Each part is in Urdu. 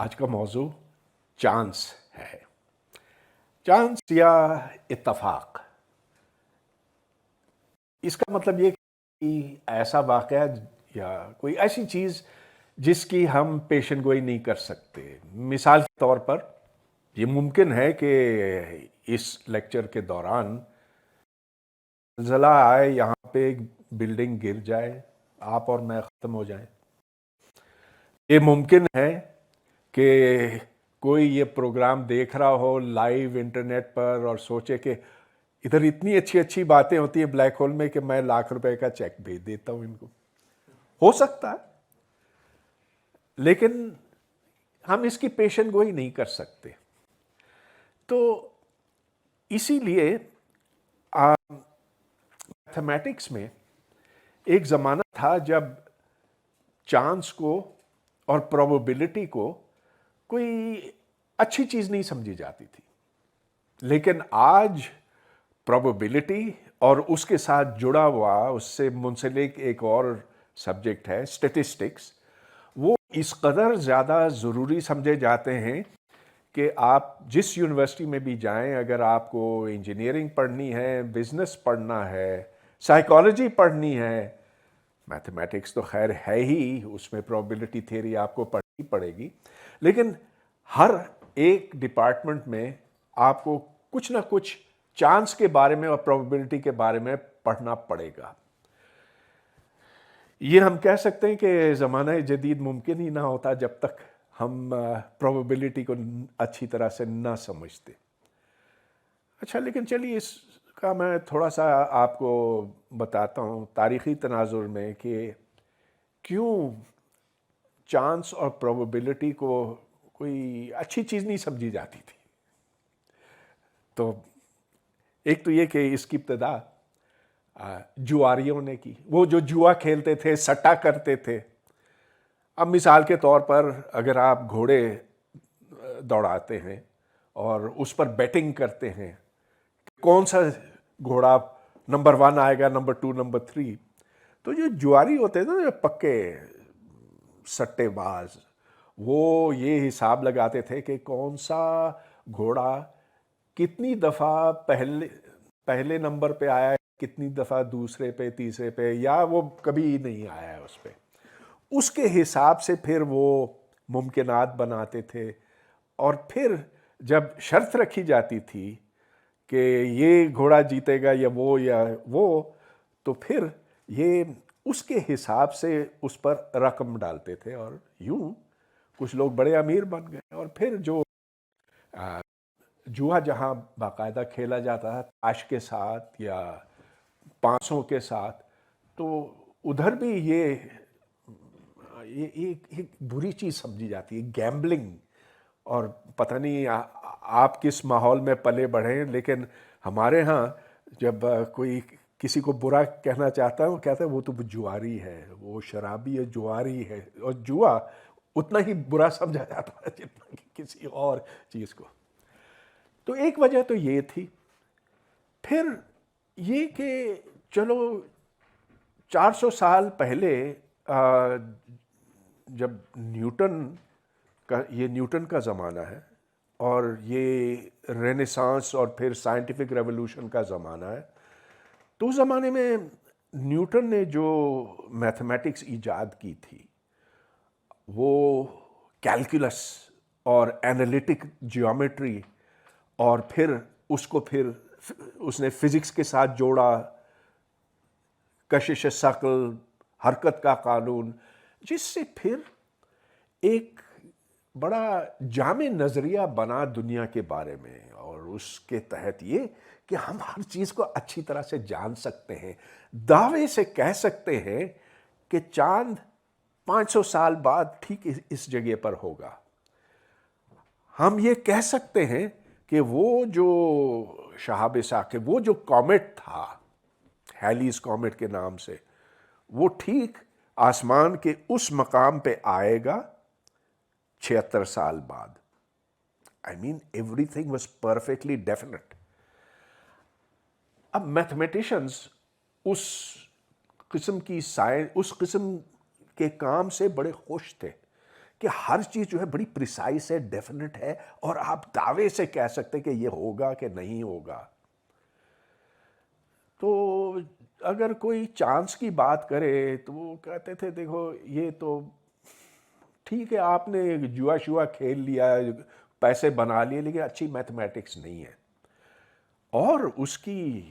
آج کا موضوع چانس ہے. چانس یا اتفاق. اس کا مطلب یہ کہ ایسا واقعہ یا کوئی ایسی چیز جس کی ہم پیشن گوئی نہیں کر سکتے. مثال کے طور پر یہ ممکن ہے کہ اس لیکچر کے دوران زلزلہ آئے، یہاں پہ ایک بلڈنگ گر جائے، آپ اور میں ختم ہو جائیں. یہ ممکن ہے کہ کوئی یہ پروگرام دیکھ رہا ہو لائیو انٹرنیٹ پر اور سوچے کہ ادھر اتنی اچھی اچھی باتیں ہوتی ہیں بلیک ہول میں کہ میں ₹1,00,000 کا چیک بھیج دیتا ہوں ان کو. ہو سکتا ہے، لیکن ہم اس کی پیشن گوئی نہیں کر سکتے. تو اسی لیے میتھمیٹکس میں ایک زمانہ تھا جب چانس کو اور پروبیبلٹی کو کوئی اچھی چیز نہیں سمجھی جاتی تھی. لیکن آج پروبیبلٹی اور اس کے ساتھ جڑا ہوا اس سے منسلک ایک اور سبجیکٹ ہے اسٹیٹسٹکس. وہ اس قدر زیادہ ضروری سمجھے جاتے ہیں کہ آپ جس یونیورسٹی میں بھی جائیں، اگر آپ کو انجینئرنگ پڑھنی ہے، بزنس پڑھنا ہے، سائیکالوجی پڑھنی ہے، میتھمیٹکس تو خیر ہے ہی، اس میں پروبیبلٹی تھیوری آپ کو پڑھنی پڑے گی، لیکن ہر ایک ڈپارٹمنٹ میں آپ کو کچھ نہ کچھ چانس کے بارے میں اور پروبیبلٹی کے بارے میں پڑھنا پڑے گا. یہ ہم کہہ سکتے ہیں کہ زمانہ جدید ممکن ہی نہ ہوتا جب تک ہم پروبیبلٹی کو اچھی طرح سے نہ سمجھتے. اچھا، لیکن چلیے اس کا میں تھوڑا سا آپ کو بتاتا ہوں تاریخی تناظر میں کہ کیوں چانس اور پروبیبلٹی کو کوئی اچھی چیز نہیں سمجھی جاتی تھی. تو ایک تو یہ کہ اس کی ابتدا جواریوں نے کی. وہ جو جوا کھیلتے تھے، سٹا کرتے تھے. اب مثال کے طور پر اگر آپ گھوڑے دوڑاتے ہیں اور اس پر بیٹنگ کرتے ہیں، کون سا گھوڑا نمبر 1 آئے گا، نمبر 2، نمبر 3، تو جو جواری ہوتے تھے نا، پکے سٹے باز، وہ یہ حساب لگاتے تھے کہ کون سا گھوڑا کتنی دفعہ پہلے نمبر پہ آیا ہے، کتنی دفعہ دوسرے پہ، تیسرے پہ، یا وہ کبھی نہیں آیا ہے اس پہ. اس کے حساب سے پھر وہ ممکنات بناتے تھے. اور پھر جب شرط رکھی جاتی تھی کہ یہ گھوڑا جیتے گا یا وہ، تو پھر یہ اس کے حساب سے اس پر رقم ڈالتے تھے، اور یوں کچھ لوگ بڑے امیر بن گئے. اور پھر جو جوا جہاں باقاعدہ کھیلا جاتا ہے تاش کے ساتھ یا پانسوں کے ساتھ، تو ادھر بھی یہ ایک بری چیز سمجھی جاتی ہے، گیمبلنگ. اور پتہ نہیں آپ کس ماحول میں پلے بڑھے ہیں، لیکن ہمارے ہاں جب کوئی کسی کو برا کہنا چاہتا ہے، وہ کہتا ہے وہ تو جواری ہے، وہ شرابی ہے، جواری ہے. اور جوا اتنا ہی برا سمجھا جاتا ہے جتنا کہ کسی اور چیز کو. تو ایک وجہ تو یہ تھی. پھر یہ کہ چلو 400 سال پہلے جب نیوٹن کا زمانہ ہے، اور یہ رینیسانس اور پھر سائنٹیفک ریولوشن کا زمانہ ہے، تو اس زمانے میں نیوٹن نے جو میتھمیٹکس ایجاد کی تھی، وہ کیلکولس اور اینالیٹک جیومیٹری، اور پھر اس نے فزکس کے ساتھ جوڑا، کشش ثقل، حرکت کا قانون، جس سے پھر ایک بڑا جامع نظریہ بنا دنیا کے بارے میں. اور اس کے تحت یہ کہ ہم ہر چیز کو اچھی طرح سے جان سکتے ہیں. دعوے سے کہہ سکتے ہیں کہ چاند 500 سال بعد ٹھیک اس جگہ پر ہوگا. ہم یہ کہہ سکتے ہیں کہ وہ جو شہاب ثاقب، وہ جو کومیٹ تھا ہیلیز کومیٹ کے نام سے، وہ ٹھیک آسمان کے اس مقام پہ آئے گا 76 سال بعد. I mean everything was perfectly definite. اب میتھمیٹیشنز اس قسم کے کام سے بڑے خوش تھے کہ ہر چیز جو ہے بڑی پریسائز ہے، ڈیفینٹ ہے، اور آپ دعوے سے کہہ سکتے کہ یہ ہوگا کہ نہیں ہوگا. تو اگر کوئی چانس کی بات کرے تو وہ کہتے تھے دیکھو یہ تو ٹھیک ہے، آپ نے جوا شوا کھیل لیا، پیسے بنا لیے، لیکن اچھی میتھمیٹکس نہیں ہے. اور اس کی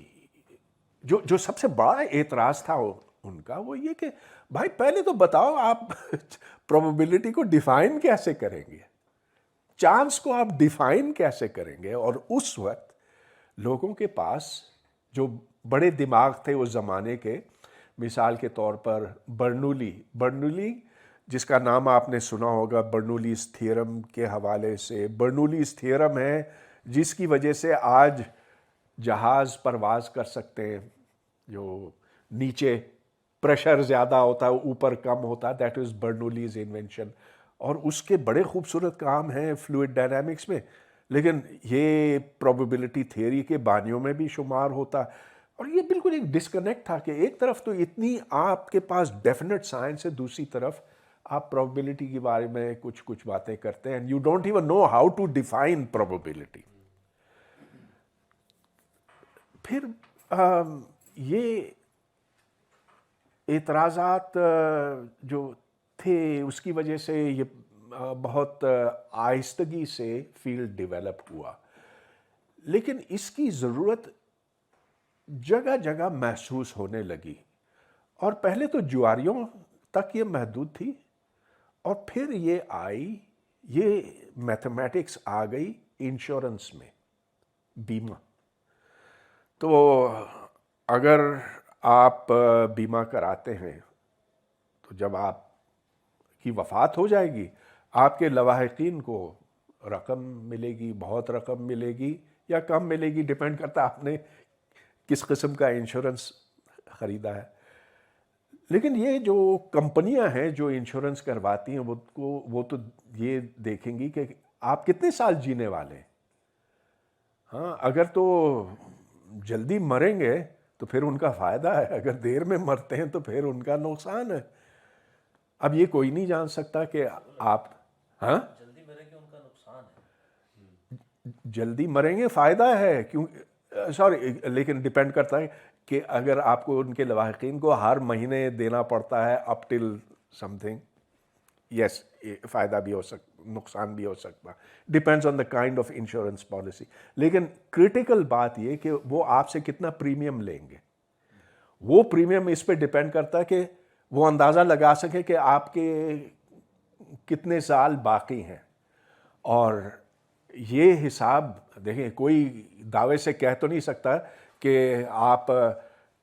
جو سب سے بڑا اعتراض تھا ان کا وہ یہ کہ بھائی پہلے تو بتاؤ آپ پروبیبلٹی کو ڈیفائن کیسے کریں گے، چانس کو آپ ڈیفائن کیسے کریں گے. اور اس وقت لوگوں کے پاس جو بڑے دماغ تھے اس زمانے کے، مثال کے طور پر برنولی جس کا نام آپ نے سنا ہوگا برنولیز تھیورم کے حوالے سے. برنولیز تھیورم ہے جس کی وجہ سے آج جہاز پرواز کر سکتے ہیں، جو نیچے پریشر زیادہ ہوتا ہے اوپر کم ہوتا ہے، دیٹ از برنولیز انوینشن. اور اس کے بڑے خوبصورت کام ہیں فلوئڈ ڈائنامکس میں، لیکن یہ پروبیبلٹی تھیوری کے بانیوں میں بھی شمار ہوتا. اور یہ بالکل ایک ڈسکنیکٹ تھا کہ ایک طرف تو اتنی آپ کے پاس ڈیفینٹ سائنس ہے، دوسری طرف آپ پروبیبلٹی کے بارے میں کچھ باتیں کرتے ہیں، and you don't even know how to define probability. پھر یہ اعتراضات جو تھے اس کی وجہ سے یہ بہت آہستگی سے فیلڈ ڈیولپ ہوا، لیکن اس کی ضرورت جگہ جگہ محسوس ہونے لگی. اور پہلے تو جواریوں تک یہ محدود تھی، اور پھر یہ میتھمیٹکس آ گئی انشورنس میں، بیمہ. تو اگر آپ بیمہ کراتے ہیں تو جب آپ کی وفات ہو جائے گی آپ کے لواحقین کو رقم ملے گی، بہت رقم ملے گی یا کم ملے گی، ڈیپینڈ کرتا ہے آپ نے کس قسم کا انشورنس خریدا ہے. لیکن یہ جو کمپنیاں ہیں جو انشورنس کرواتی ہیں وہ تو یہ دیکھیں گی کہ آپ کتنے سال جینے والے ہیں. ہاں، اگر تو جلدی مریں گے تو پھر ان کا فائدہ ہے، اگر دیر میں مرتے ہیں تو پھر ان کا نقصان ہے. اب یہ کوئی نہیں جان سکتا کہ آپ ہاں جلدی مریں گے ان کا نقصان ہے، جلدی مریں گے فائدہ ہے، کیوں سوری، لیکن ڈیپینڈ کرتا ہے کہ اگر آپ کو ان کے لواحقین کو ہر مہینے دینا پڑتا ہے اپ ٹل سم تھنگ، یس فائدہ بھی ہو سکتا، نقصان بھی ہو سکتا، depends on the kind of insurance policy. لیکن کریٹیکل بات یہ کہ وہ آپ سے کتنا پریمیم لیں گے، وہ پریمیم اس پہ ڈیپینڈ کرتا ہے کہ وہ اندازہ لگا سکے کہ آپ کے کتنے سال باقی ہیں. اور یہ حساب دیکھیں کوئی دعوے سے کہہ تو نہیں سکتا کہ آپ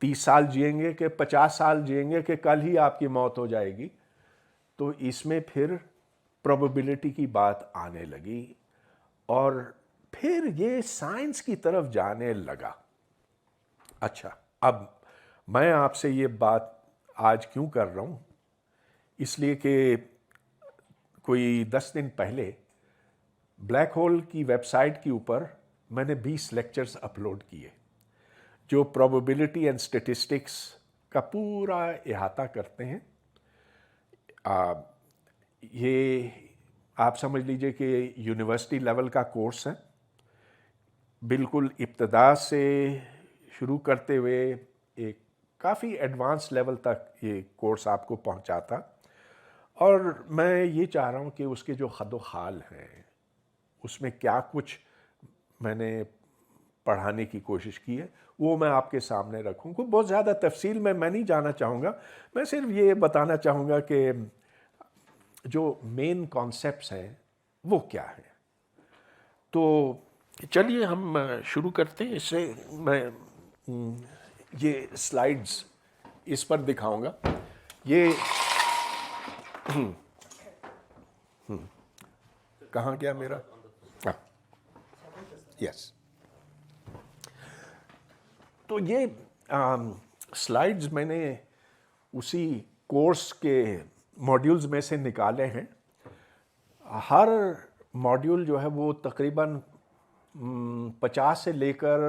30 سال جئیں گے کہ 50 سال جئیں گے کہ کل ہی آپ کی موت ہو جائے گی. تو اس میں پھر پروبیبلٹی کی بات آنے لگی، اور پھر یہ سائنس کی طرف جانے لگا. اچھا، اب میں آپ سے یہ بات آج کیوں کر رہا ہوں، اس لیے کہ کوئی 10 دن پہلے بلیک ہول کی ویب سائٹ کے اوپر میں نے 20 لیکچرز اپلوڈ کیے جو پروبیبلٹی اینڈ اسٹیٹسٹکس کا پورا احاطہ کرتے ہیں. یہ آپ سمجھ لیجئے کہ یونیورسٹی لیول کا کورس ہے، بالکل ابتدا سے شروع کرتے ہوئے ایک کافی ایڈوانس لیول تک یہ کورس آپ کو پہنچاتا. اور میں یہ چاہ رہا ہوں کہ اس کے جو خد و خال ہیں اس میں کیا کچھ میں نے پڑھانے کی کوشش کی ہے وہ میں آپ کے سامنے رکھوں. کوئی بہت زیادہ تفصیل میں نہیں جانا چاہوں گا، میں صرف یہ بتانا چاہوں گا کہ جو مین کانسیپٹس ہیں وہ کیا ہیں. تو چلیے ہم شروع کرتے ہیں. اس سے میں یہ سلائیڈز اس پر دکھاؤں گا. یہ کہاں گیا میرا؟ یس. تو یہ سلائیڈز میں نے اسی کورس کے ماڈیولز میں سے نکالے ہیں. ہر ماڈیول جو ہے وہ تقریباً 50 سے لے کر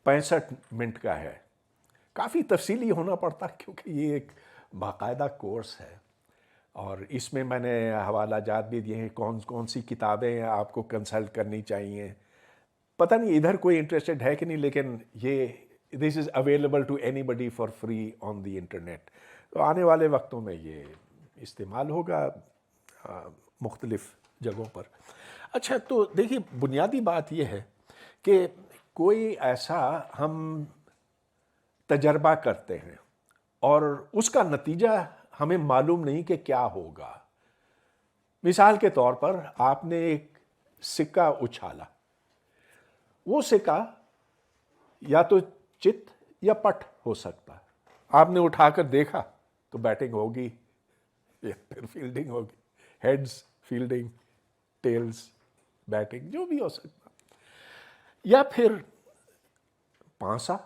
65 منٹ کا ہے. کافی تفصیلی ہونا پڑتا ہے کیونکہ یہ ایک باقاعدہ کورس ہے. اور اس میں میں نے حوالہ جات بھی دیے ہیں کون کون سی کتابیں آپ کو کنسلٹ کرنی چاہیے. پتہ نہیں ادھر کوئی انٹرسٹڈ ہے کہ نہیں، لیکن یہ this is available to anybody for free on the internet. تو آنے والے وقتوں میں یہ استعمال ہوگا مختلف جگہوں پر. اچھا، تو دیکھیے بنیادی بات یہ ہے کہ کوئی ایسا ہم تجربہ کرتے ہیں اور اس کا نتیجہ ہمیں معلوم نہیں کہ کیا ہوگا. مثال کے طور پر آپ نے ایک سکہ اچھالا، وہ سکہ یا تو چت یا پٹ ہو سکتا ہے. آپ نے اٹھا کر دیکھا تو بیٹنگ ہوگی یا پھر فیلڈنگ ہوگی، ہیڈز فیلڈنگ، ٹیلز بیٹنگ، جو بھی ہو سکتا. یا پھر پانسا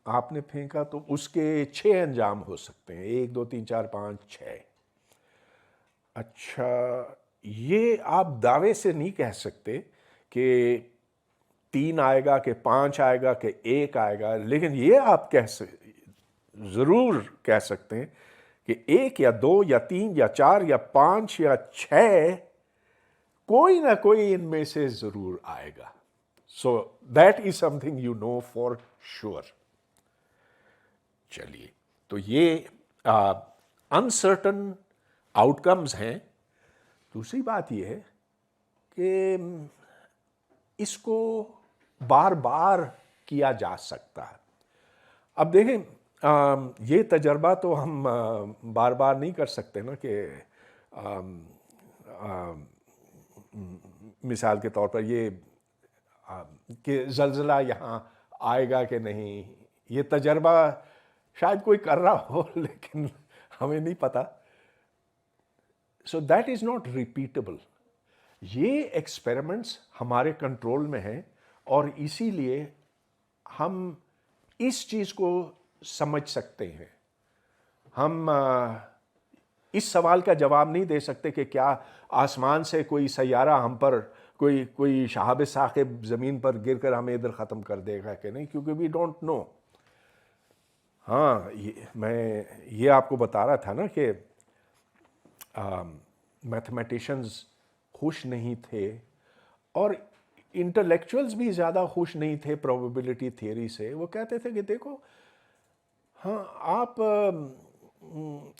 آپ نے پھینکا تو اس کے 6 انجام ہو سکتے ہیں، 1 2 3 4 5 6. اچھا، یہ آپ دعوے سے نہیں کہہ سکتے کہ 3 آئے گا کہ 5 آئے گا کہ 1 آئے گا، لیکن یہ آپ ضرور کہہ سکتے ہیں کہ 1 یا 2 یا 3 یا 4 یا 5 یا 6 کوئی نہ کوئی ان میں سے ضرور آئے گا. So that is something you know for sure. چلیے، تو یہ انسرٹن آؤٹ کمز ہیں. دوسری بات یہ ہے کہ اس کو بار بار کیا جا سکتا ہے. اب دیکھیں یہ تجربہ تو ہم بار بار نہیں کر سکتے نا کہ مثال کے طور پر یہ کہ زلزلہ یہاں آئے گا کہ نہیں. یہ تجربہ شاید کوئی کر رہا ہو لیکن ہمیں نہیں پتا. سو دیٹ از ناٹ ریپیٹیبل. یہ ایکسپیریمنٹس ہمارے کنٹرول میں ہیں اور اسی لیے ہم اس چیز کو سمجھ سکتے ہیں. ہم اس سوال کا جواب نہیں دے سکتے کہ کیا آسمان سے کوئی سیارہ ہم پر کوئی شہاب ثاقب زمین پر گر کر ہمیں ادھر ختم کر دے گا کہ نہیں، کیونکہ وی ڈونٹ نو. ہاں، میں یہ آپ کو بتا رہا تھا نا کہ میتھمیٹیشنز خوش نہیں تھے اور انٹلیکچوئلز بھی زیادہ خوش نہیں تھے پروبیبلٹی تھیوری سے. وہ کہتے تھے کہ دیکھو، ہاں آپ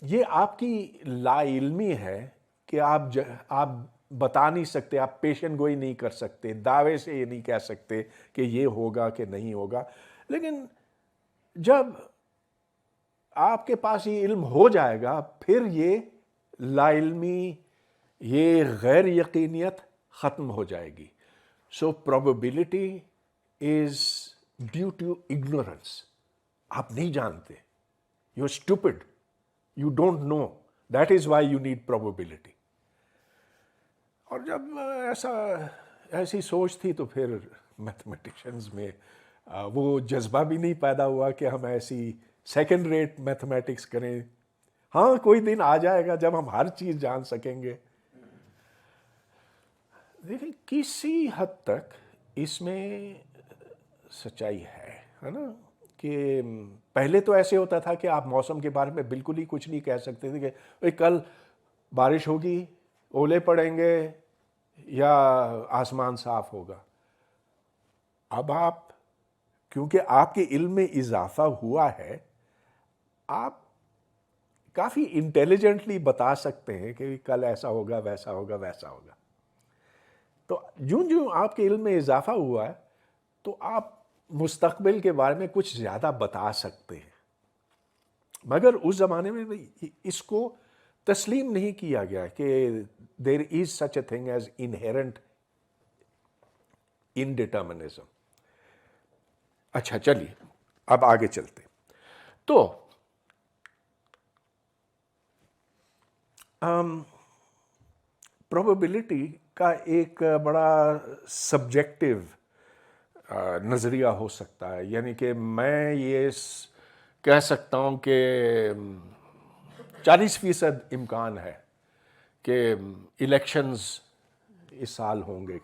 یہ آپ کی لا علمی ہے کہ آپ بتا نہیں سکتے، آپ پیشن گوئی نہیں کر سکتے، دعوے سے یہ نہیں کہہ سکتے کہ یہ ہوگا کہ نہیں ہوگا. لیکن جب آپ کے پاس یہ علم ہو جائے گا پھر یہ لا علمی، یہ غیر یقینیت ختم ہو جائے گی. So probability is due to ignorance. آپ نہیں جانتے، you are stupid, you don't know, that is why you need probability. اور جب ایسی سوچ تھی تو پھر میتھمیٹیشنز میں وہ جذبہ بھی نہیں پیدا ہوا کہ ہم ایسی سیکنڈ ریٹ میتھمیٹکس کریں. ہاں، کوئی دن آ جائے گا جب ہم ہر چیز جان سکیں گے. دیکھیں کسی حد تک اس میں سچائی ہے نا، کہ پہلے تو ایسے ہوتا تھا کہ آپ موسم کے بارے میں بالکل ہی کچھ نہیں کہہ سکتے تھے کہ کل بارش ہوگی، اولے پڑیں گے یا آسمان صاف ہوگا. اب آپ کیونکہ آپ کے علم میں اضافہ ہوا ہے، آپ کافی انٹیلیجنٹلی بتا سکتے ہیں کہ کل ایسا ہوگا، ویسا ہوگا، ویسا ہوگا. تو جوں آپ کے علم میں اضافہ ہوا ہے تو آپ مستقبل کے بارے میں کچھ زیادہ بتا سکتے ہیں. مگر اس زمانے میں اس کو تسلیم نہیں کیا گیا کہ دیر از سچ اے تھنگ ایز انہیرنٹ انڈیٹرمنزم. اچھا چلیے اب آگے چلتے. تو پروبیبلٹی کا ایک بڑا سبجیکٹو نظریہ ہو سکتا ہے. یعنی کہ میں یہ کہہ سکتا ہوں کہ 40% امکان ہے کہ الیکشنز اس سال ہوں گے.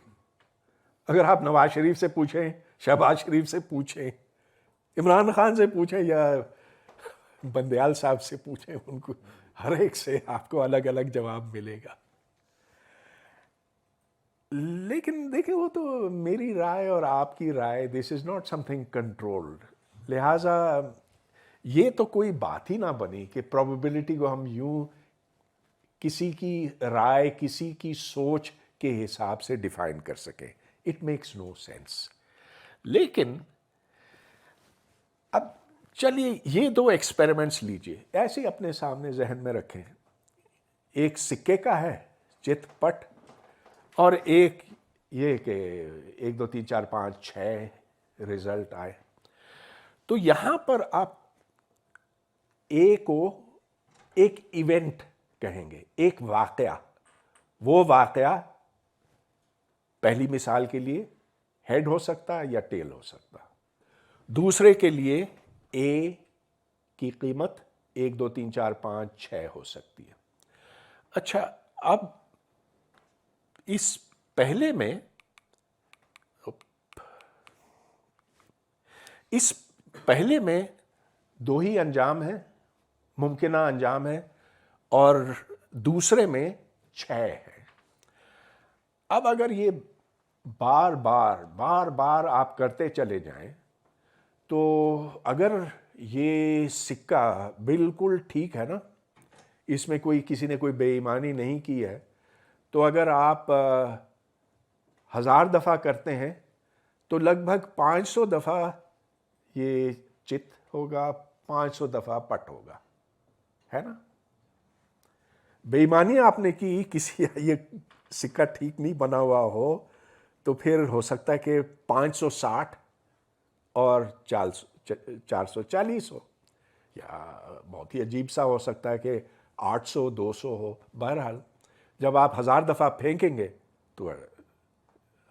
اگر آپ نواز شریف سے پوچھیں، شہباز شریف سے پوچھیں، عمران خان سے پوچھیں یا بندیال صاحب سے پوچھیں، ان کو ہر ایک سے آپ کو الگ الگ جواب ملے گا. لیکن دیکھیں وہ تو میری رائے اور آپ کی رائے, this is not something controlled. لہٰذا یہ تو کوئی بات ہی نہ بنی کہ پروبیبلٹی کو ہم یوں کسی کی رائے, کسی کی سوچ کے حساب سے ڈیفائن کر سکیں. It makes no sense. لیکن اب چلیے یہ دو ایکسپیریمنٹس لیجئے, ایسے ہی اپنے سامنے ذہن میں رکھیں. ایک سکے کا ہے چت پٹ, اور ایک یہ کہ 1 2 3 4 5 6 رزلٹ آئے. تو یہاں پر آپ اے کو ایک ایونٹ کہیں گے, ایک واقعہ. وہ واقعہ پہلی مثال کے لیے ہیڈ ہو سکتا ہے یا ٹیل ہو سکتا. دوسرے کے لیے اے کی قیمت 1 2 3 4 5 6 ہو سکتی ہے. اچھا, اب اس پہلے میں دو ہی انجام ہیں, ممکنہ انجام ہے, اور دوسرے میں 6 ہے. اب اگر یہ بار بار آپ کرتے چلے جائیں تو اگر یہ سکہ بالکل ٹھیک ہے نا, اس میں کسی نے کوئی بے ایمانی نہیں کی ہے, تو اگر آپ 1000 دفعہ کرتے ہیں تو لگ بھگ 500 دفعہ یہ چت ہوگا, 500 دفعہ پٹ ہوگا, ہے نا. بے ایمانی آپ نے کی, کسی یہ سکہ ٹھیک نہیں بنا ہوا ہو تو پھر ہو سکتا ہے کہ 560 اور 440 ہو, یا بہت ہی عجیب سا ہو سکتا ہے کہ 800 200 ہو. بہرحال جب آپ 1000 دفعہ پھینکیں گے تو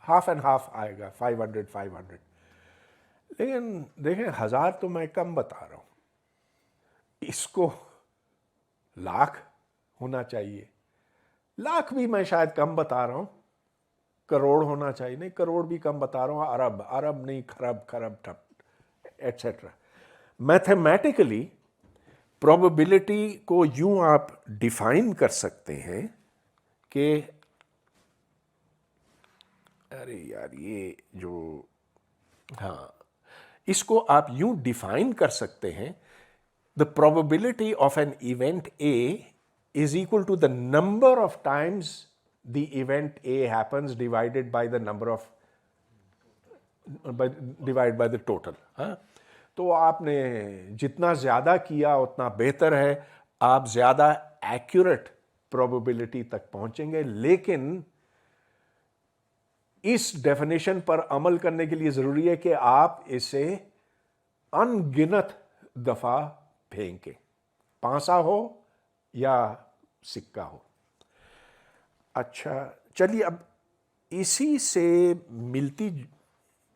ہاف اینڈ ہاف آئے گا, 500. لیکن دیکھیں 1000 تو میں کم بتا رہا ہوں, اس کو لاکھ ہونا چاہیے. لاکھ بھی میں شاید کم بتا رہا ہوں, کروڑ ہونا چاہیے, نہیں کروڑ بھی کم بتا رہا ہوں, ارب نہیں, خرب ایٹسیٹرا. میتھمیٹیکلی پروبیبلٹی کو یوں آپ ڈیفائن کر سکتے ہیں کہ ارے یار یہ جو, ہاں, اس کو آپ یوں ڈیفائن کر سکتے ہیں, the probability of an event A is equal to the number of times the event A happens divided by the total. ہاں, تو آپ نے جتنا زیادہ کیا اتنا بہتر ہے, آپ زیادہ ایکوریٹ پروبیبلٹی تک پہنچیں گے. لیکن اس ڈیفینیشن پر عمل کرنے کے لیے ضروری ہے کہ آپ اسے ان گنت دفعہ پھینکیں, پانسا ہو یا سکہ ہو. اچھا چلیے, اب اسی سے ملتی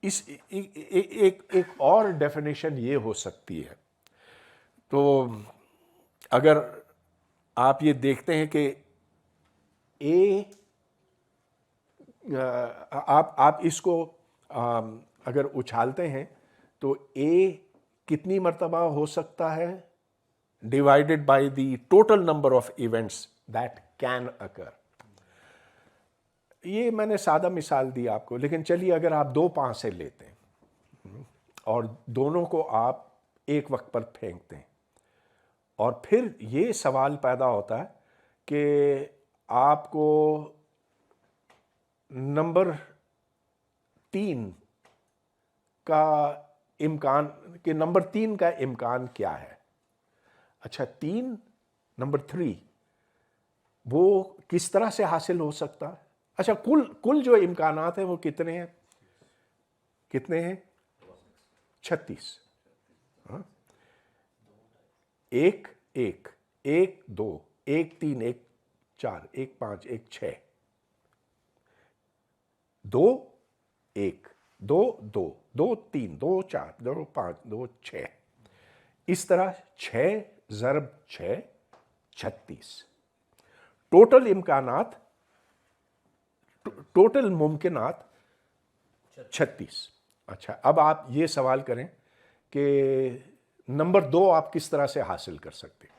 ایک اور ڈیفینیشن یہ ہو سکتی ہے. تو اگر آپ یہ دیکھتے ہیں کہ اے, آپ اس کو اگر اچھالتے ہیں تو اے کتنی مرتبہ ہو سکتا ہے divided by the total number of events that can occur. یہ میں نے سادہ مثال دی آپ کو, لیکن چلیے اگر آپ 2 پانسے لیتے ہیں اور دونوں کو آپ ایک وقت پر پھینکتے ہیں, اور پھر یہ سوال پیدا ہوتا ہے کہ آپ کو نمبر 3 کا امکان, کہ نمبر 3 کا امکان کیا ہے. اچھا, 3 نمبر 3 وہ کس طرح سے حاصل ہو سکتا ہے. اچھا, کل جو امکانات ہیں وہ کتنے ہیں 36. ہاں, 1 1 1 2 1 3 1 4 1 5 1 6 2 1 2 2 2 3 2 4 2 5 2 6, اس طرح 6 ضرب 6 36. ٹوٹل امکانات, ٹوٹل ممکنات 36. اچھا, اب آپ یہ سوال کریں کہ نمبر 2 آپ کس طرح سے حاصل کر سکتے ہیں.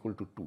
= 2,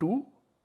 2,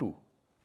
2,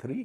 3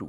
2।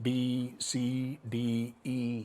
B, C, D, E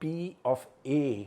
P of A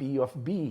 P of B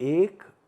1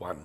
1।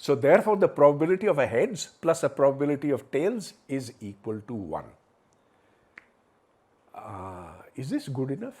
So therefore the probability of a heads plus a probability of tails is equal to 1. Is this good enough?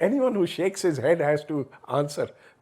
anyone who shakes his head has to answer.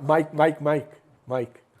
Mike,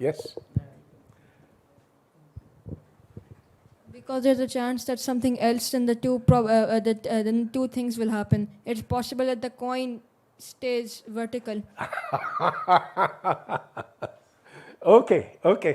yes. Because there's a chance that something else than the then two things will happen. It's possible that the coin stays vertical. Okay.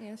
Yes.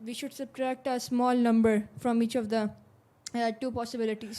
We should subtract a small number from each of the two possibilities.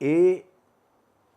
A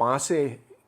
5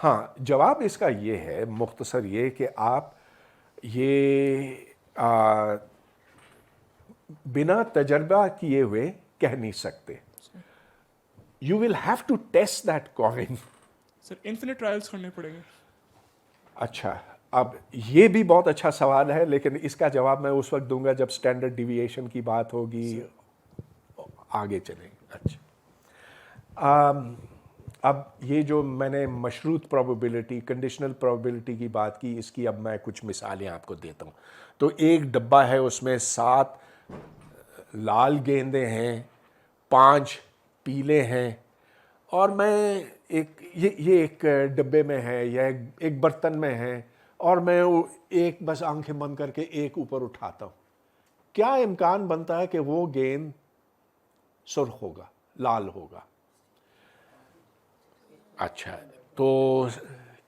ہاں جواب اس کا یہ ہے مختصر یہ کہ آپ یہ بنا تجربہ کیے ہوئے کہہ نہیں سکتے. You will have to test that coin. Sir infinite trials کرنے پڑیں گے. اچھا اب یہ بھی بہت اچھا سوال ہے لیکن اس کا جواب میں اس وقت دوں گا جب اسٹینڈرڈ ڈیویشن کی بات ہوگی. آگے چلیں. اچھا اب یہ جو میں نے مشروط پروبیبلٹی کنڈیشنل پروبیبلٹی کی بات کی اس کی اب میں کچھ مثالیں آپ کو دیتا ہوں. تو ایک ڈبہ ہے اس میں 7 لال گیندیں ہیں 5 پیلے ہیں اور میں یہ ایک ڈبے میں ہے یا ایک برتن میں ہے اور میں ایک بس آنکھیں بند کر کے ایک اوپر اٹھاتا ہوں. کیا امکان بنتا ہے کہ وہ گیند سرخ ہوگا لال ہوگا؟ اچھا تو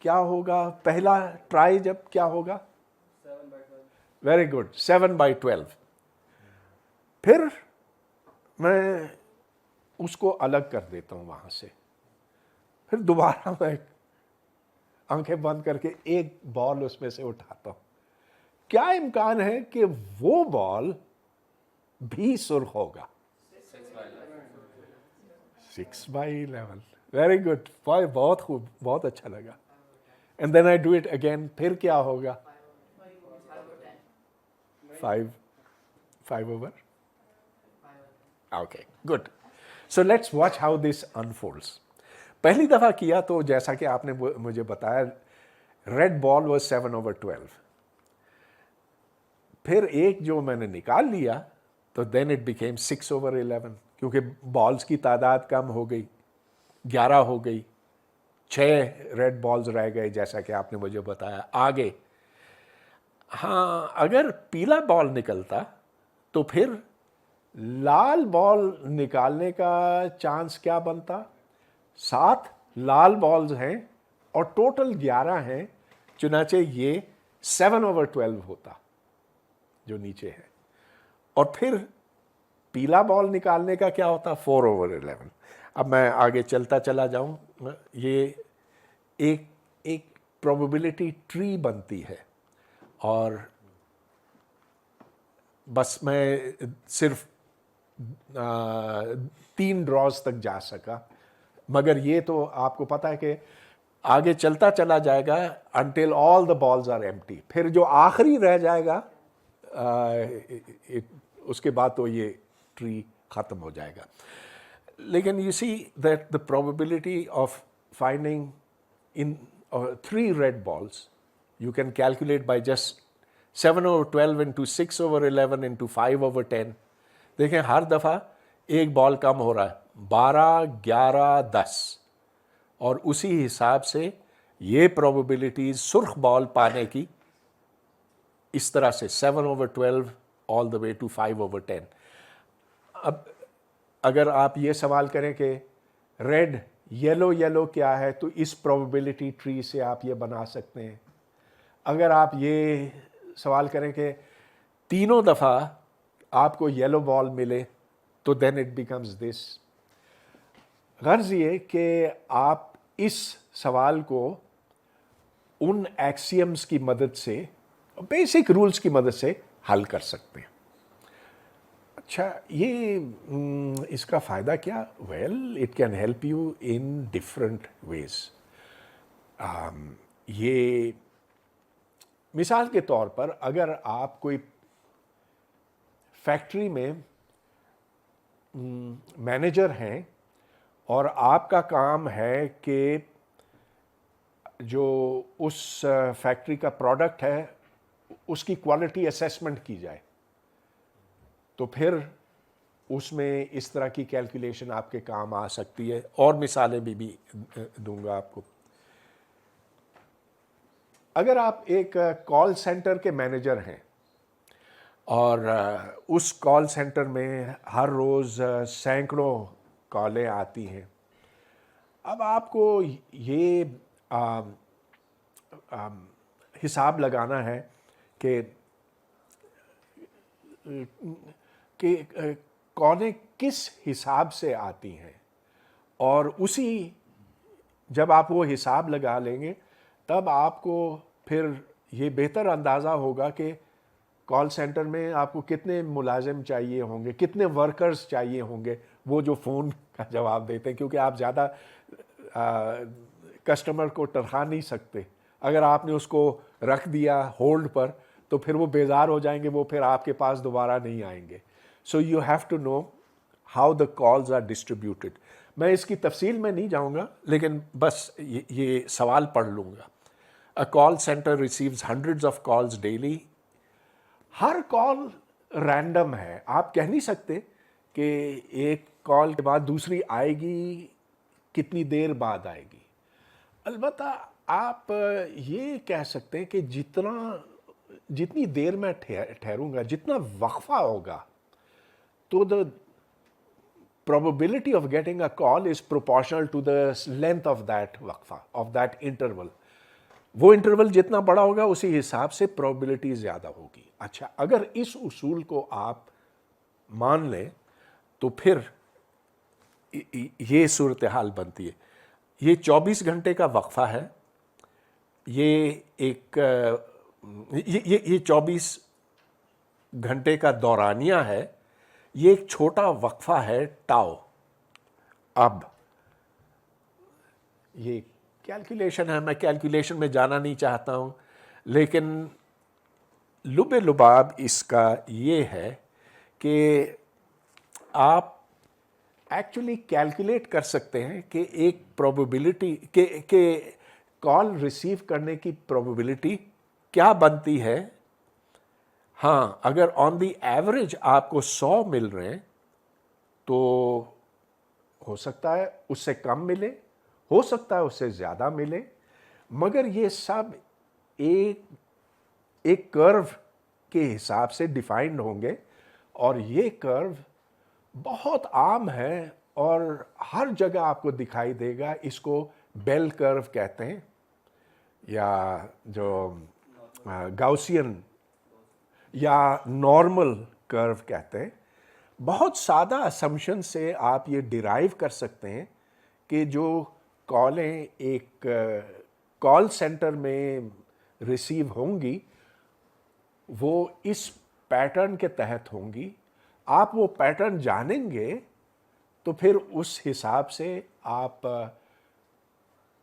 کیا ہوگا پہلا ٹرائی جب کیا ہوگا؟ 7/12. Very good 7/12. پھر میں اس کو الگ کر دیتا ہوں وہاں سے. پھر دوبارہ میں آنکھیں بند کر کے ایک بال اس میں سے اٹھاتا ہوں. کیا امکان ہے کہ وہ بال بھی سرخ ہوگا؟ 6/11. Very good. بہت خوب بہت اچھا لگا. And then I do it again. پھر کیا ہوگا؟ 5/5. Okay good. So let's watch how this unfolds. پہلی دفعہ کیا تو جیسا کہ آپ نے مجھے بتایا ریڈ بال واز 7/12. پھر ایک جو میں نے نکال لیا تو دین اٹ بیکیم 6/11 کیونکہ بالز کی تعداد کم ہو گئی 11 ہو گئی 6 ریڈ بالز رہ گئے جیسا کہ آپ نے مجھے بتایا. آگے ہاں اگر پیلا بال نکلتا تو پھر لال بال نکالنے کا چانس کیا بنتا؟ 7 لال بالز ہیں اور ٹوٹل 11 ہیں چنانچہ یہ 7/12 ہوتا جو نیچے ہے. اور پھر پیلا بال نکالنے کا کیا ہوتا؟ 4/11. اب میں آگے چلتا چلا جاؤں. یہ ایک پروبیبلٹی ٹری بنتی ہے اور بس میں صرف 3 ڈراز تک جا سکا مگر یہ تو آپ کو پتا ہے کہ آگے چلتا چلا جائے گا until all the balls are empty. پھر جو آخری رہ جائے گا اس کے بعد تو یہ ٹری ختم ہو جائے گا. لیکن you see that the probability of finding in 3 red balls you can calculate by just 7/12 into 6/11 into 5/10. دیکھیں ہر دفعہ ایک بال کم ہو رہا ہے 12 11 10 اور اسی حساب سے یہ پروبیبلٹیز سرخ بال پانے کی اس طرح سے 7/12 all the way to 5/10. اب اگر آپ یہ سوال کریں کہ ریڈ یلو کیا ہے تو اس پروبیبلٹی ٹری سے آپ یہ بنا سکتے ہیں. اگر آپ یہ سوال کریں کہ تینوں دفعہ آپ کو یلو بال ملے تو دین اٹ بیکمز دس. غرض یہ کہ آپ اس سوال کو ان ایکسیمز کی مدد سے بیسک رولز کی مدد سے حل کر سکتے ہیں. اچھا یہ اس کا فائدہ کیا؟ Well it can help you in different ways. یہ مثال کے طور پر اگر آپ کوئی فیکٹری میں مینیجر ہیں اور آپ کا کام ہے کہ جو اس فیکٹری کا پروڈکٹ ہے اس کی کوالٹی اسیسمنٹ کی جائے تو پھر اس میں اس طرح کی کیلکولیشن آپ کے کام آ سکتی ہے. اور مثالیں بھی دوں گا آپ کو. اگر آپ ایک کال سینٹر کے مینیجر ہیں اور اس کال سینٹر میں ہر روز سینکڑوں کالیں آتی ہیں. اب آپ کو یہ حساب لگانا ہے کہ کالیں کس حساب سے آتی ہیں اور اسی جب آپ وہ حساب لگا لیں گے تب آپ کو پھر یہ بہتر اندازہ ہوگا کہ کال سینٹر میں آپ کو کتنے ملازم چاہیے ہوں گے, کتنے ورکرز چاہیے ہوں گے وہ جو فون کا جواب دیتے ہیں, کیونکہ آپ زیادہ کسٹمر کو تنخواہ نہیں سکتے. اگر آپ نے اس کو رکھ دیا ہولڈ پر تو پھر وہ بیزار ہو جائیں گے, وہ پھر آپ کے پاس دوبارہ نہیں آئیں گے. So you have to know how the calls are distributed. میں اس کی تفصیل میں نہیں جاؤں گا, لیکن بس یہ سوال پڑھ لوں گا. A call center receives hundreds of calls daily. Hare call random ہے, آپ کہہ نہیں سکتے کہ ایک کال کے بعد دوسری آئے گی, کتنی دیر بعد آئے گی. البتہ آپ یہ کہہ سکتے ہیں کہ جتنی دیر میں ٹھہروں گا, جتنا وقفہ ہوگا, تو the probability of getting a call is proportional to the length of that وقفہ, of that interval. وہ انٹرول جتنا بڑا ہوگا اسی حساب سے پروبیبلٹی زیادہ ہوگی. اچھا, اگر اس اصول کو آپ مان لیں تو پھر یہ صورتحال بنتی ہے. یہ 24 گھنٹے کا وقفہ ہے, یہ 24 گھنٹے کا دورانیہ ہے, یہ ایک چھوٹا وقفہ ہے ٹاؤ. اب یہ کیلکولیشن ہے, میں کیلکولیشن میں جانا نہیں چاہتا ہوں, لیکن لب لباب اس کا یہ ہے کہ آپ ایکچولی کیلکولیٹ کر سکتے ہیں کہ ایک پروبیبلٹی کہ کال ریسیو کرنے کی پروبیبلٹی کیا بنتی ہے. ہاں, اگر آن دی ایوریج آپ کو 100 مل رہے ہیں تو ہو سکتا ہے اس سے کم ملے, ہو سکتا ہے اس سے زیادہ ملے, مگر یہ سب ایک کرو کے حساب سے ڈیفائنڈ ہوں گے, اور یہ کرو بہت عام ہے اور ہر جگہ آپ کو دکھائی دے گا. اس کو بیل کرو کہتے ہیں, یا جو گاؤسین یا نارمل کرو کہتے ہیں. بہت سادہ اسمپشن سے آپ یہ ڈیرائیو کر سکتے ہیں کہ جو کالیں ایک کال سینٹر میں ریسیو ہوں گی وہ اس پیٹرن کے تحت ہوں گی. آپ وہ پیٹرن جانیں گے تو پھر اس حساب سے آپ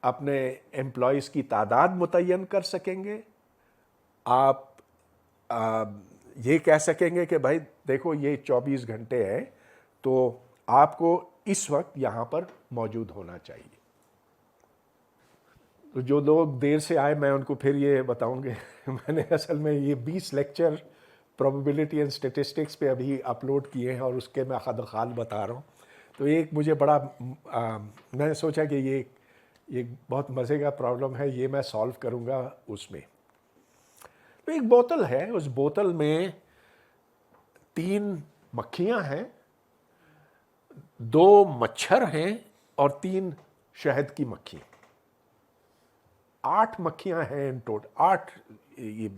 اپنے امپلائیز کی تعداد متعین کر سکیں گے. آپ یہ کہہ سکیں گے کہ بھائی دیکھو یہ 24 گھنٹے ہے تو آپ کو اس وقت یہاں پر موجود ہونا چاہیے. تو جو لوگ دیر سے آئے میں ان کو پھر یہ بتاؤں گے, میں نے اصل میں یہ 20 لیکچر پروبیبلٹی اینڈ اسٹیٹسٹکس پہ ابھی اپلوڈ کیے ہیں اور اس کے میں خد خال بتا رہا ہوں. تو ایک مجھے بڑا میں نے سوچا کہ یہ بہت مزے کا پرابلم ہے, یہ میں سالو کروں گا اس میں. تو ایک بوتل ہے, اس بوتل میں 3 مکھیاں ہیں, 2 مچھر ہیں اور 3 شہد کی مکھی. 8 مکھیاں ہیں ان ٹوٹل, 8 یہ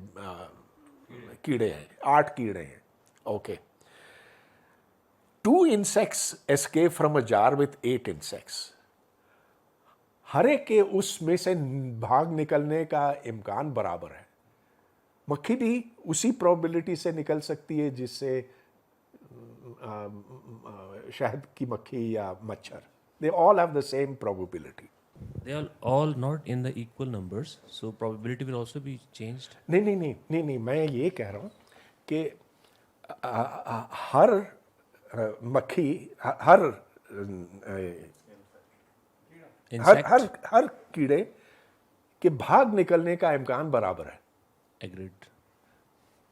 کیڑے ہیں, 8 کیڑے ہیں. Okay. 2 insects escape from a jar with 8 insects. ہر ایک کے اس میں سے بھاگ نکلنے کا امکان برابر ہے. مکھی بھی اسی پروبیبلٹی سے نکل سکتی ہے جس سے شہد کی مکھی یا مچھر. They all have the same probability. They are all not in the equal numbers, so probability will also be changed. نہیں, میں یہ کہہ رہا ہوں کہ ہر مکھی, ہر کیڑے کے بھاگ نکلنے کا امکان برابر ہے. Agreed.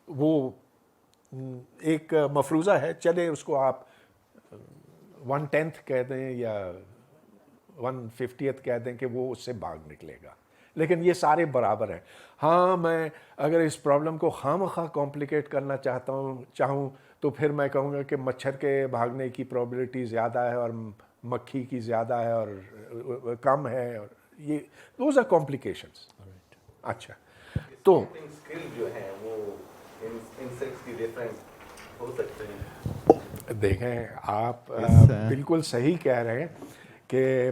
وہ ایک مفروضہ ہے, چلے اس کو آپ 1/10 کہہ دیں یا 1/50 کہہ دیں کہ وہ اس سے بھاگ نکلے گا, لیکن یہ سارے برابر ہیں. ہاں, میں اگر اس پرابلم کو خواہ کمپلیکیٹ کرنا چاہوں تو پھر میں کہوں گا کہ مچھر کے بھاگنے کی پروبیبلٹی زیادہ ہے اور مکھی کی زیادہ ہے اور کم ہے, اور یہ دوز آر کمپلیکیشنس. اچھا, تو اسکل جو ہیں وہ انسیکٹس کی ڈفرینٹ ہو سکتے ہیں. دیکھیں آپ بالکل صحیح کہہ رہے ہیں کہ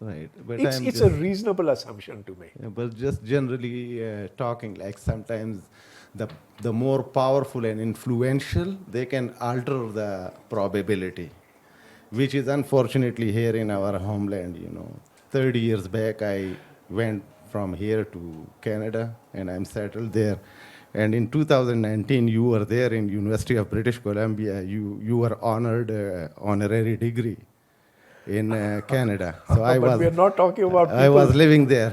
Right, but It's a reasonable assumption to make. Yeah, but just generally talking, like sometimes the more powerful and influential, they can alter the probability, which is unfortunately here in our homeland. 30 years back, I went from here to Canada, and I'm settled there. And in 2019, you were there in University of British Columbia. You were honored honorary degree in Canada. So I But we are not talking about I was people. living there.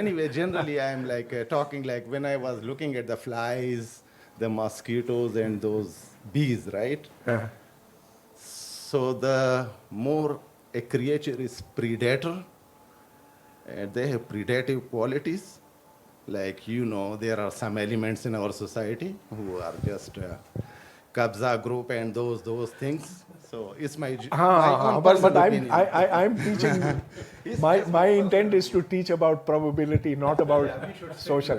anyway, generally, I'm like talking like when I was looking at the flies, the mosquitoes, and those bees, right? So the more a creature is predator, and they have predative qualities. Like, there are some elements in our society who are just Kabza group and those things. So it's my own but personal I'm opinion. I'm teaching. My intent is to teach about probability, not about social.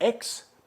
x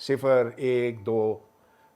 0, 1, 2,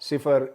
0,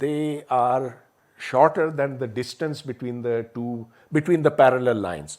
they are shorter than the distance between the parallel lines.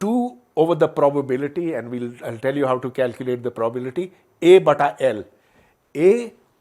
2 over the probability, and I'll tell you how to calculate the probability. A/L. A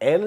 L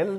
L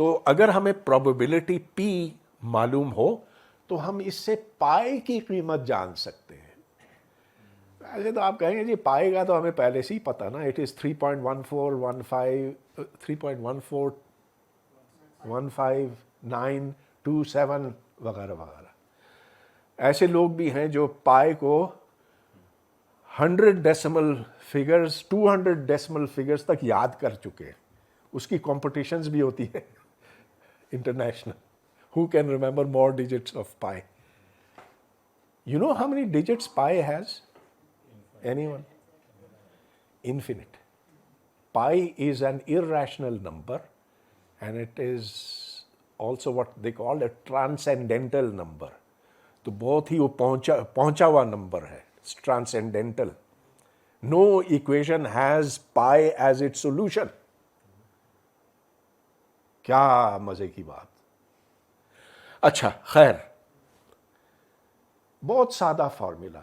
تو اگر ہمیں probability P معلوم ہو تو ہم اس سے پائے کی قیمت جان سکتے ہیں. ایسے تو آپ کہیں گے جی پائے کا تو ہمیں پہلے سے ہی پتہ نا, اٹ از 3.1415 وغیرہ وغیرہ. ایسے لوگ بھی ہیں جو پائے کو 100 ڈیسیمل فگرز 200 ڈیسیمل فگرز تک یاد کر چکے ہیں. اس کی کمپٹیشنز بھی ہوتی ہے international. Who can remember more digits of pi? You know how many digits pi has? Anyone? Infinite. Pi is an irrational number, and it is also what they call a transcendental number. تو بہت ہی وہ پہنچا ہوا نمبر ہے. It's transcendental. No equation has pi as its solution. کیا مزے کی بات. اچھا خیر, بہت سادہ فارمولا,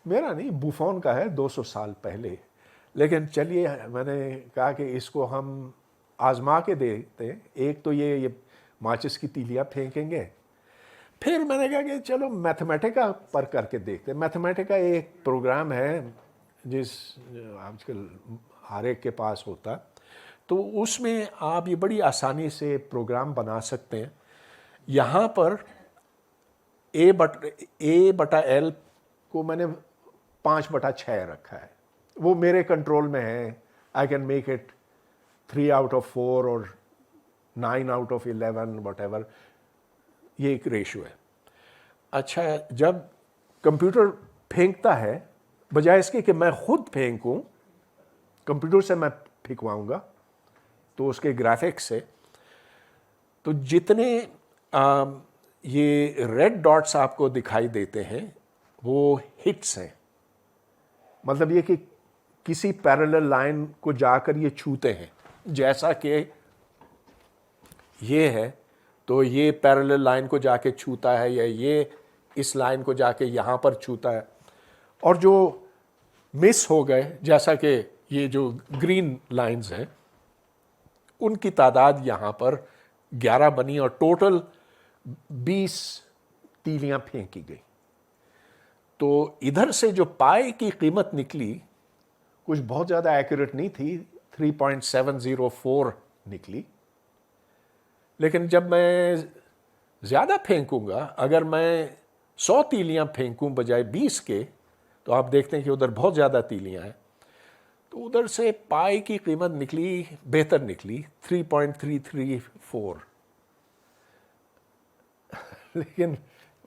میرا نہیں, بوفون کا ہے 200 سال پہلے. لیکن چلیے میں نے کہا کہ اس کو ہم آزما کے دیکھتے ہیں. ایک تو یہ ماچس کی تیلیاں پھینکیں گے, پھر میں نے کہا کہ چلو میتھمیٹکا پر کر کے دیکھتے ہیں. میتھمیٹکا ایک پروگرام ہے جس آج کل ہر ایک کے پاس ہوتا, تو اس میں آپ یہ بڑی آسانی سے پروگرام بنا سکتے ہیں. یہاں پر A/L کو میں نے 5/6 رکھا ہے. وہ میرے کنٹرول میں ہے. I can make it 3 out of 4 اور 9 out of 11 وٹ ایور. یہ ایک ریشو ہے. اچھا, جب کمپیوٹر پھینکتا ہے, بجائے اس کے کہ میں خود پھینکوں, کمپیوٹر سے میں پھینکواؤں گا تو اس کے گرافکس سے, تو جتنے یہ ریڈ ڈاٹس آپ کو دکھائی دیتے ہیں وہ ہٹس ہیں. مطلب یہ کہ کسی پیرلل لائن کو جا کر یہ چھوتے ہیں. جیسا کہ یہ ہے تو یہ پیرلل لائن کو جا کے چھوتا ہے, یا یہ اس لائن کو جا کے یہاں پر چھوتا ہے. اور جو مس ہو گئے, جیسا کہ یہ جو گرین لائنز ہیں, ان کی تعداد یہاں پر 11 بنی اور ٹوٹل 20 تیلیاں پھینکی گئی. تو ادھر سے جو پائے کی قیمت نکلی کچھ بہت زیادہ ایکوریٹ نہیں تھی, 3.704 نکلی. لیکن جب میں زیادہ پھینکوں گا, اگر میں 100 تیلیاں پھینکوں بجائے 20 کے, تو آپ دیکھتے ہیں کہ ادھر بہت زیادہ تیلیاں ہیں. تو ادھر سے پائے کی قیمت نکلی, بہتر نکلی, 3.334. لیکن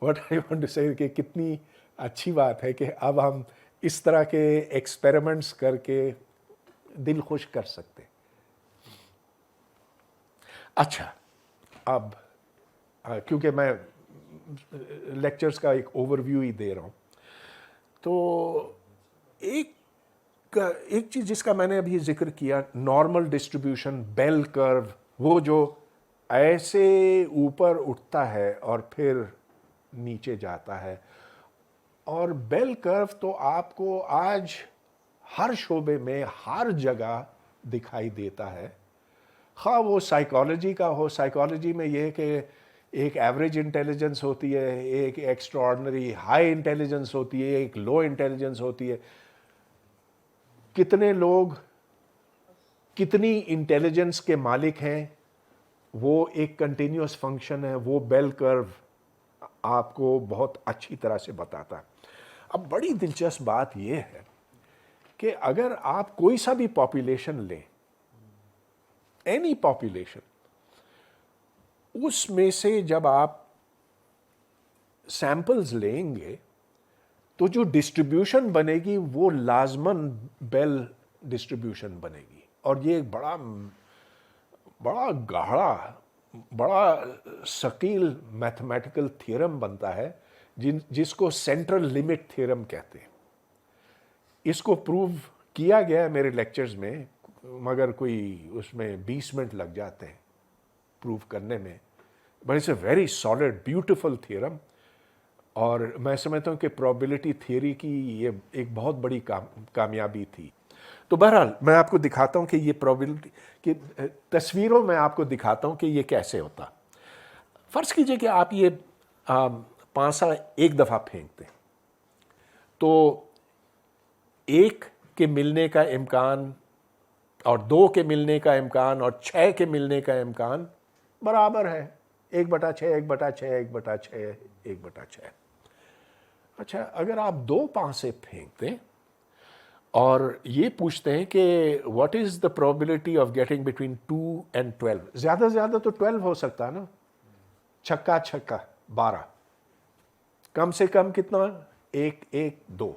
واٹ آئی وانٹ ٹو سے کہ کتنی اچھی بات ہے کہ اب ہم اس طرح کے ایکسپیریمنٹس کر کے دل خوش کر سکتے. اچھا, اب کیونکہ میں لیکچرز کا ایک اوور ویو ہی دے رہا ہوں, تو ایک چیز جس کا میں نے ابھی ذکر کیا, نارمل ڈسٹریبیوشن, بیل کرو, وہ جو ایسے اوپر اٹھتا ہے اور پھر نیچے جاتا ہے. اور بیل کرو تو آپ کو آج ہر شعبے میں ہر جگہ دکھائی دیتا ہے, خواہ وہ سائیکالوجی کا ہو. سائیکالوجی میں یہ کہ ایک ایوریج انٹیلیجنس ہوتی ہے, ایک ایکسٹرا آرڈنری ہائی انٹیلیجنس ہوتی ہے, ایک لو انٹیلیجنس ہوتی ہے. کتنے لوگ کتنی انٹیلیجنس کے مالک ہیں, وہ ایک کنٹینیوس فنکشن ہے, وہ بیل کرو آپ کو بہت اچھی طرح سے بتاتا ہے. اب بڑی دلچسپ بات یہ ہے کہ اگر آپ کوئی سا بھی پاپولیشن لیں, اینی پاپولیشن, اس میں سے جب آپ سیمپلز لیں گے تو جو ڈسٹریبیوشن بنے گی وہ لازماً بیل ڈسٹریبیوشن بنے گی. اور یہ ایک بڑا گہرا, بڑا ثقیل میتھمیٹیکل تھیورم بنتا ہے جس کو سینٹرل لمٹ تھیورم کہتے ہیں. اس کو پروو کیا گیا ہے میرے لیکچرز میں, مگر کوئی اس میں 20 منٹ لگ جاتے ہیں پروو کرنے میں. But it's a very solid beautiful theorem, اور میں سمجھتا ہوں کہ پرابیبلٹی تھیوری کی یہ ایک بہت بڑی کامیابی تھی. تو بہرحال میں آپ کو دکھاتا ہوں کہ یہ پرابیبلٹی کہ تصویروں میں آپ کو دکھاتا ہوں کہ یہ کیسے ہوتا. فرض کیجئے کہ آپ یہ پانسا ایک دفعہ پھینکتے ہیں تو 1 کے ملنے کا امکان اور 2 کے ملنے کا امکان اور 6 کے ملنے کا امکان برابر ہے. 1/6 1/6 1/6 1/6. اچھا اگر آپ 2 پانسے پھینکتے ہیں اور یہ پوچھتے ہیں کہ what is the probability of getting between 2 and 12, زیادہ سے زیادہ تو 12 ہو سکتا ہے نا. چھکا 12. کم سے کم کتنا؟ 1 1 2.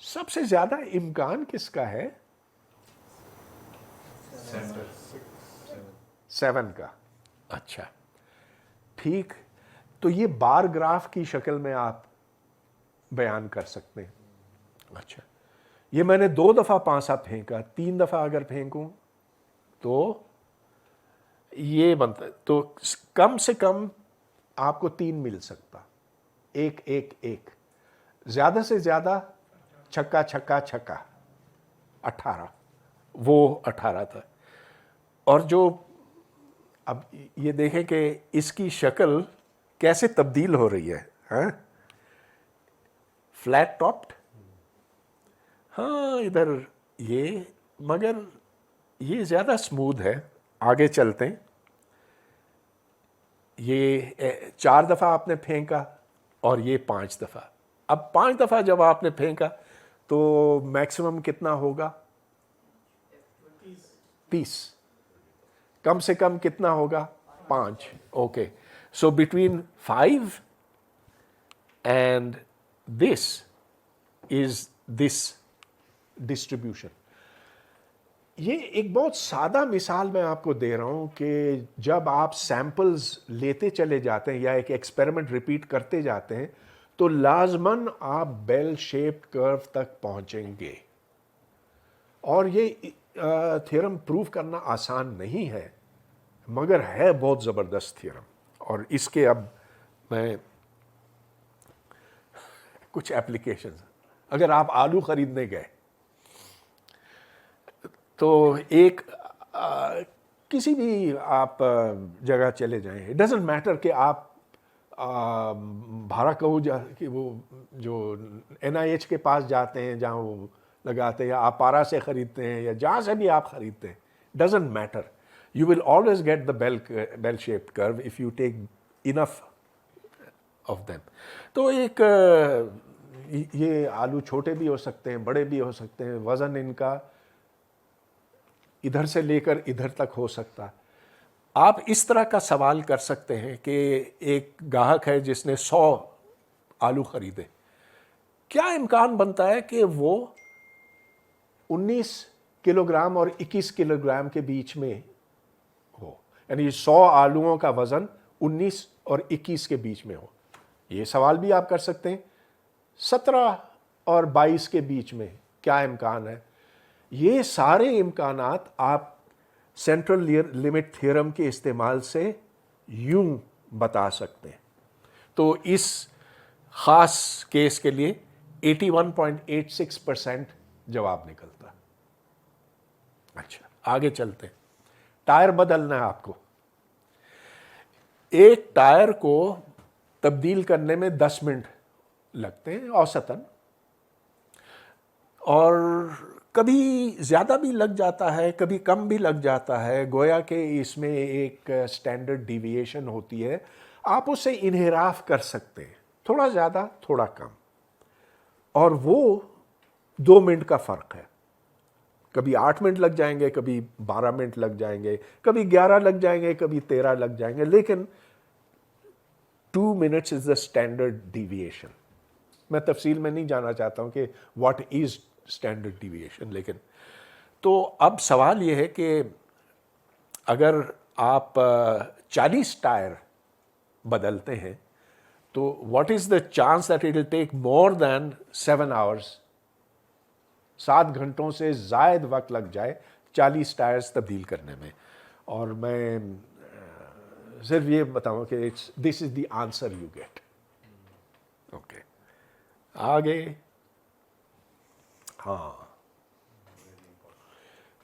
سب سے زیادہ امکان کس کا ہے؟ 7 کا. اچھا ٹھیک. تو یہ بار گراف کی شکل میں آپ بیان کر سکتے ہیں. اچھا یہ میں نے 2 دفعہ پانسا پھینکا, 3 دفعہ اگر پھینکوں تو یہ بنتا ہے. تو کم سے کم آپ کو 3 مل سکتا. 1 1 1. زیادہ سے زیادہ چھکا 18. وہ 18 تھا. اور جو اب یہ دیکھیں کہ اس کی شکل کیسے تبدیل ہو رہی ہے. فلیٹ ٹاپڈ, ہاں ادھر یہ, مگر یہ زیادہ سموتھ ہے. آگے چلتے ہیں. یہ 4 دفعہ آپ نے پھینکا اور یہ 5 دفعہ. اب 5 دفعہ جب آپ نے پھینکا تو میکسیمم کتنا ہوگا؟ 30. کم سے کم کتنا ہوگا؟ 5. Okay, so between 5 and this is this distribution. یہ ایک بہت سادہ مثال میں آپ کو دے رہا ہوں کہ جب آپ سیمپلز لیتے چلے جاتے ہیں یا ایک ایکسپیریمنٹ ریپیٹ کرتے جاتے ہیں تو لازماً آپ بیل شیپ کرو تک پہنچیں گے. اور یہ تھیورم پروف کرنا آسان نہیں ہے مگر ہے بہت زبردست تھیورم. اور اس کے اب میں کچھ اپلیکیشنز, اگر آپ آلو خریدنے گئے تو ایک کسی بھی آپ جگہ چلے جائیں, اٹ ڈزنٹ میٹر کہ آپ بھارا کہو کہ وہ جو NIH کے پاس جاتے ہیں جہاں وہ لگاتے ہیں, یا آپ پارا سے خریدتے ہیں یا جہاں سے بھی آپ خریدتے ہیں, doesn't matter. You will always get the bell-shaped curve if you take enough of them. تو ایک یہ آلو چھوٹے بھی ہو سکتے ہیں, بڑے بھی ہو سکتے ہیں, وزن ان کا ادھر سے لے کر ادھر تک ہو سکتا. آپ اس طرح کا سوال کر سکتے ہیں کہ ایک گاہک ہے جس نے 100 آلو خریدے, کیا امکان بنتا ہے کہ وہ 19 کلو گرام اور 21 کلو گرام کے بیچ میں ہو, یعنی 100 آلوؤں کا وزن 19 اور 21 کے بیچ میں ہو. یہ سوال بھی آپ کر سکتے ہیں 17 اور 22 کے بیچ میں کیا امکان ہے. یہ سارے امکانات آپ سینٹرل لمٹ تھیورم کے استعمال سے یوں بتا سکتے ہیں. تو اس خاص کیس کے لیے 81.86% جواب نکلتا. اچھا آگے چلتے ہیں. ٹائر بدلنا ہے آپ کو. ایک ٹائر کو تبدیل کرنے میں 10 منٹ لگتے ہیں اوسطاً, اور کبھی زیادہ بھی لگ جاتا ہے, کبھی کم بھی لگ جاتا ہے. گویا کہ اس میں ایک سٹینڈرڈ ڈیویشن ہوتی ہے, آپ اسے انحراف کر سکتے ہیں, تھوڑا زیادہ تھوڑا کم, اور وہ 2 منٹ کا فرق ہے. کبھی 8 منٹ لگ جائیں گے, کبھی 12 منٹ لگ جائیں گے, کبھی 11 لگ جائیں گے, کبھی 13 لگ جائیں گے, لیکن 2 minutes is the standard deviation. میں تفصیل میں نہیں جانا چاہتا ہوں کہ واٹ از اسٹینڈرڈ ڈیویشن, لیکن تو اب سوال یہ ہے کہ اگر آپ 40 ٹائر بدلتے ہیں تو what is the chance that it will take more than 7 hours, 7 گھنٹوں سے زائد وقت لگ جائے 40 ٹائرز تبدیل کرنے میں. اور میں صرف یہ بتاؤں کہ this is the answer you get. Okay آگے. ہاں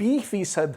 20%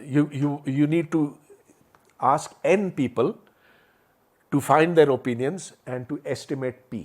you need to ask n people to find their opinions and to estimate P.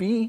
P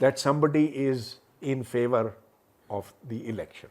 that somebody is in favor of the election.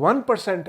1%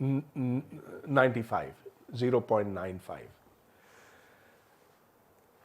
0.95।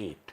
8।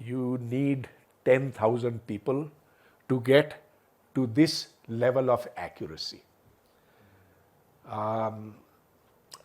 you need 10,000 people to get to this level of accuracy.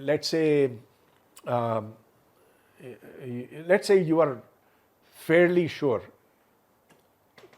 let's say you are fairly sure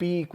P =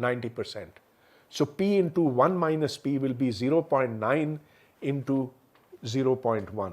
90%. So P into 1 minus P will be 0.9 into 0.1.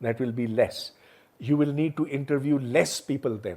that will be less. You will need to interview less people then.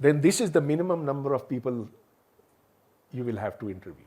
then this is the minimum number of people you will have to interview.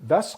10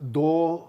2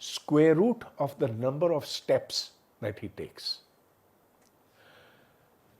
square root of the number of steps that he takes।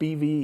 PV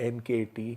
NKT,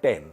10,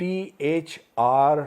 THRO,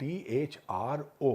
THRO,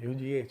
UGH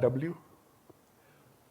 W,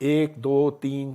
1 2 3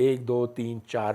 1 2 3 4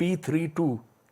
P32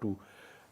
2.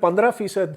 15%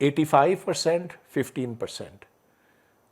85% 15%.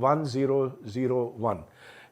1 0 0 1,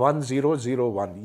1 0 0 1।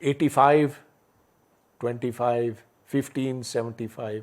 85 25 15 75,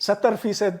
70%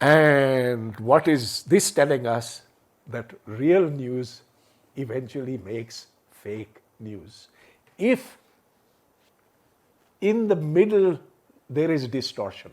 and what is this telling us? That real news eventually makes fake news. If in the middle there is distortion,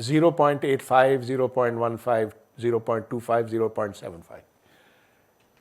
0.85, 0.15, 0.25, 0.75,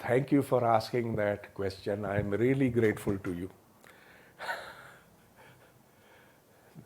Thank you for asking that question. I am really grateful to you.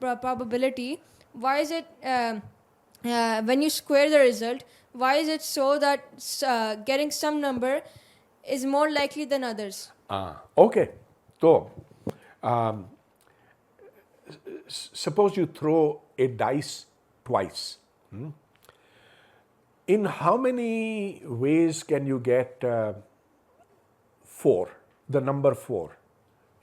probability, why is it when you square the result, why is it so that getting some number is more likely than others? Okay, so suppose you throw a dice twice. In how many ways can you get 4, the number 4?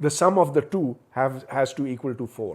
the sum of the two has to equal to 4.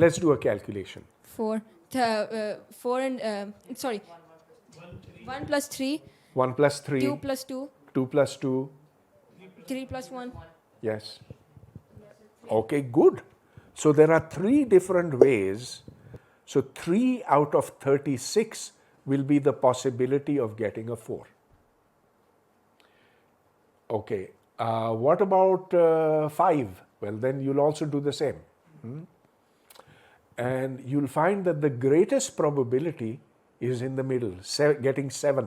Let's do a calculation. 4 and sorry, 1 plus 3, 1 plus 3, 2 plus 2, 2 plus 2, 3 plus 1. yes. Okay, good. So there are 3 different ways. So 3 out of 36 will be the possibility of getting a 4. Okay, what about 5? Well, then you'll also do the same. And you'll find that the greatest probability is in the middle, getting 7.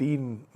3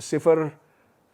0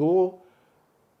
2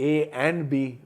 A and B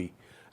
B।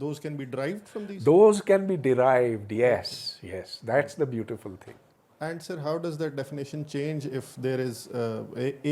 Those can be derived from these? Those can be derived, yes, yes. That's the beautiful thing. And sir, how does that definition change if there is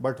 but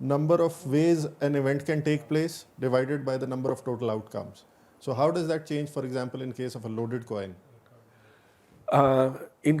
number of ways an event can take place divided by the number of total outcomes. So how does that change, for example, in case of a loaded coin? In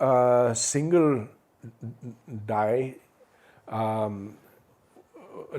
a single die,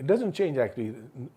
it doesn't change actually,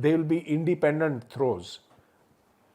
they will be independent throws.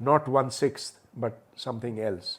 not 1/6 but something else.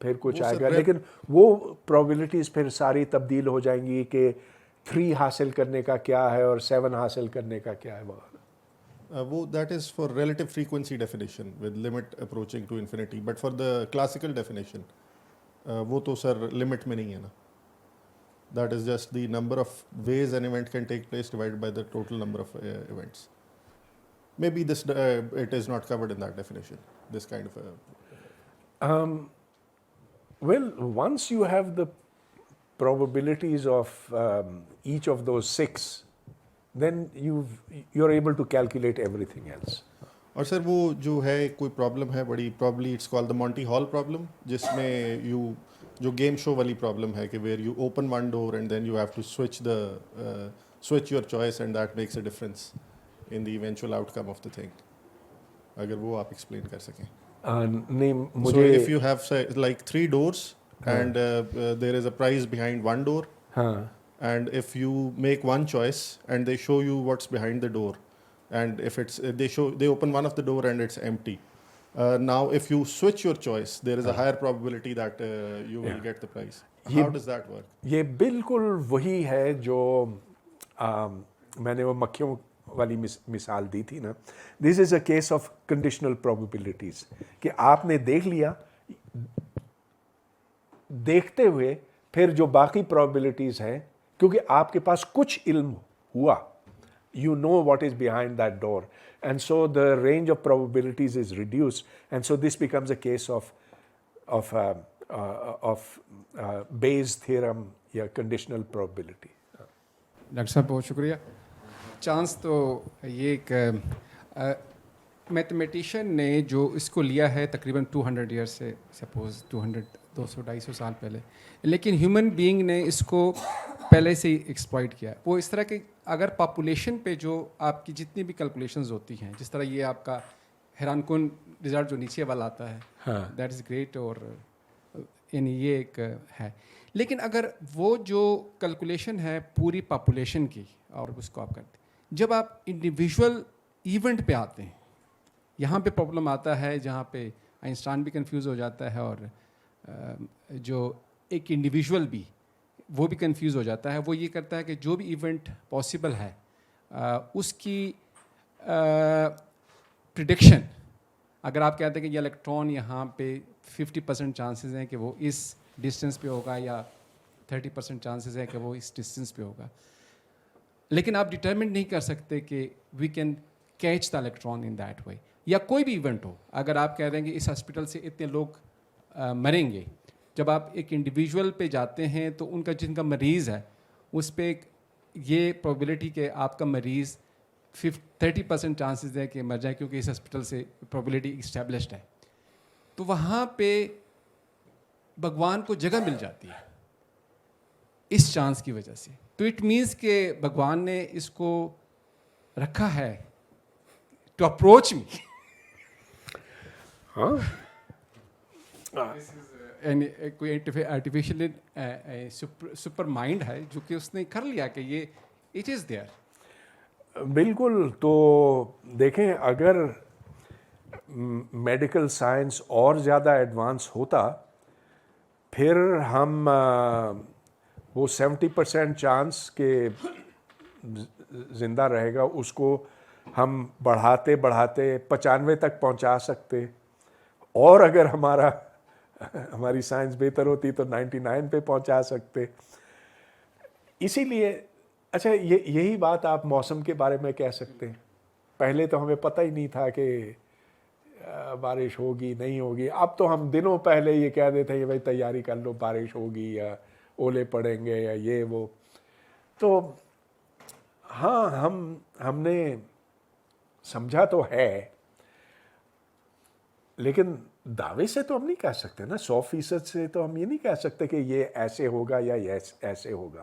پھر کچھ وہ آئے سر گا, لیکن وہ پرابیبلٹیز پھر ساری تبدیل ہو جائیں گی کہ 3 حاصل کرنے کا کیا ہے اور 7 حاصل کرنے کا کیا ہے وغیرہ. وہ that is for relative frequency definition with limit approaching to infinity, but for the classical definition وہ تو سر لمٹ میں نہیں ہے نا. That is just the number of ways an event can take place divided by the total number of events. Maybe this it is not covered in that definition, this kind of Well, once you have the probabilities of each of those 6, then you're able to calculate everything else. اور سر وہ جو ہے کوئی پرابلم ہے بڑی, probably it's call the Monty Hall problem, جس میں جو گیم شو والی پرابلم ہے کہ where you open one door and then you have to switch your choice and that makes a difference in the eventual outcome of the thing. اگر وہ آپ ایکسپلین کر سکیں. نہیں So مجھے if you have say like 3 doors and there is a prize behind one door, and if you make one choice and they show you what's behind the door, and if it's they open one of the door and it's empty, now if you switch your choice there is a higher probability that you will get the prize. How does that work? یہ بالکل وہی ہے جو میں نے وہ مکھیوں والی مثال دی تھی نا. This is a case of conditional probabilities کہ آپ نے دیکھ لیا, دیکھتے ہوئے پھر جو باقی پرابیبلٹیز ہیں, کیونکہ آپ کے پاس کچھ علم ہوا, you know what is behind that door, and so the range of probabilities is reduced, and so this becomes a case of Bayes theorem یا conditional probability. ڈاکٹر صاحب بہت شکریہ. چانس تو یہ ایک میتھمیٹیشین نے جو اس کو لیا ہے تقریباً 200 ایئرس سے, سپوز 200-250 سال پہلے, لیکن ہیومن بینگ نے اس کو پہلے سے ہی ایکسپلائٹ کیا. وہ اس طرح کہ اگر پاپولیشن پہ جو آپ کی جتنی بھی کیلکولیشنز ہوتی ہیں, جس طرح یہ آپ کا حیران کن رزلٹ جو نیچے والا آتا ہے, دیٹ از گریٹ, اور یعنی یہ ایک ہے. لیکن اگر وہ جو کیلکولیشن ہے پوری پاپولیشن کی اور اس کو آپ کرتے, جب آپ انڈیویژول ایونٹ پہ آتے ہیں, یہاں پہ پرابلم آتا ہے جہاں پہ آئنسٹائن بھی کنفیوز ہو جاتا ہے, اور جو ایک انڈیویژول بھی وہ بھی کنفیوز ہو جاتا ہے. وہ یہ کرتا ہے کہ جو بھی ایونٹ پاسبل ہے اس کی پریڈکشن, اگر آپ کہتے ہیں کہ یہ الیکٹران یہاں پہ 50% چانسز ہیں کہ وہ اس ڈسٹینس پہ ہوگا, یا 30% چانسز ہے کہ وہ اس ڈسٹینس پہ ہوگا, لیکن آپ ڈٹرمنٹ نہیں کر سکتے کہ we can catch the electron in that way. یا کوئی بھی ایونٹ ہو, اگر آپ کہہ دیں کہ اس ہاسپٹل سے اتنے لوگ مریں گے, جب آپ ایک انڈیویژول پہ جاتے ہیں تو ان کا جن کا مریض ہے اس پہ یہ پرابیبلٹی کہ آپ کا مریض 30% چانسز ہے کہ مر جائے کیونکہ اس ہاسپٹل سے پرابیبلٹی اسٹیبلشڈ ہے. تو وہاں پہ بھگوان کو جگہ مل جاتی ہے اس چانس کی وجہ سے. تو اٹ مینس کہ بھگوان نے اس کو رکھا ہے ٹو اپروچ می. ہاں, کوئی آرٹیفیشیل سپر مائنڈ ہے جو کہ اس نے کر لیا کہ یہ اٹ از دیئر. بالکل. تو دیکھیں, اگر میڈیکل سائنس اور زیادہ ایڈوانس ہوتا, پھر ہم وہ 70% چانس کہ زندہ رہے گا اس کو ہم بڑھاتے 95 تک پہنچا سکتے, اور اگر ہماری سائنس بہتر ہوتی تو 99 پہ پہنچا سکتے. اسی لیے اچھا, یہی بات آپ موسم کے بارے میں کہہ سکتے ہیں. پہلے تو ہمیں پتہ ہی نہیں تھا کہ بارش ہوگی نہیں ہوگی. اب تو ہم دنوں پہلے یہ کہہ دیتے ہیں بھائی تیاری کر لو, بارش ہوگی یا اولے پڑیں گے یا یہ وہ. تو ہاں, ہم نے سمجھا تو ہے, لیکن دعوے سے تو ہم نہیں کہہ سکتے نا. 100% سے تو ہم یہ نہیں کہہ سکتے کہ یہ ایسے ہوگا یا یہ ایسے ہوگا.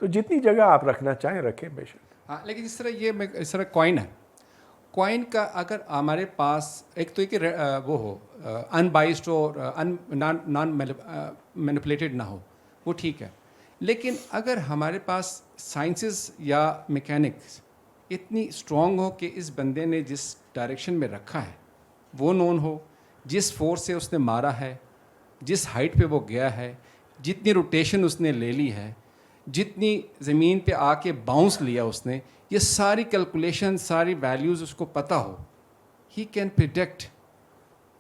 تو جتنی جگہ آپ رکھنا چاہیں رکھیں بے شک. ہاں, لیکن اس طرح کوائن ہے, کوائن کا اگر ہمارے پاس ایک تو کہ وہ ہو ان بائسڈ اور نان مینیپولیٹڈ نہ ہو, وہ ٹھیک ہے. لیکن اگر ہمارے پاس سائنسز یا میکینکس اتنی اسٹرانگ ہو کہ اس بندے نے جس ڈائریکشن میں رکھا ہے وہ نون ہو, جس فورس سے اس نے مارا ہے, جس ہائٹ پہ وہ گیا ہے, جتنی روٹیشن اس نے لے لی ہے, جتنی زمین پہ آ کے باؤنس لیا اس نے, یہ ساری کیلکولیشن, ساری ویلیوز اس کو پتہ ہو, ہی کین پریڈکٹ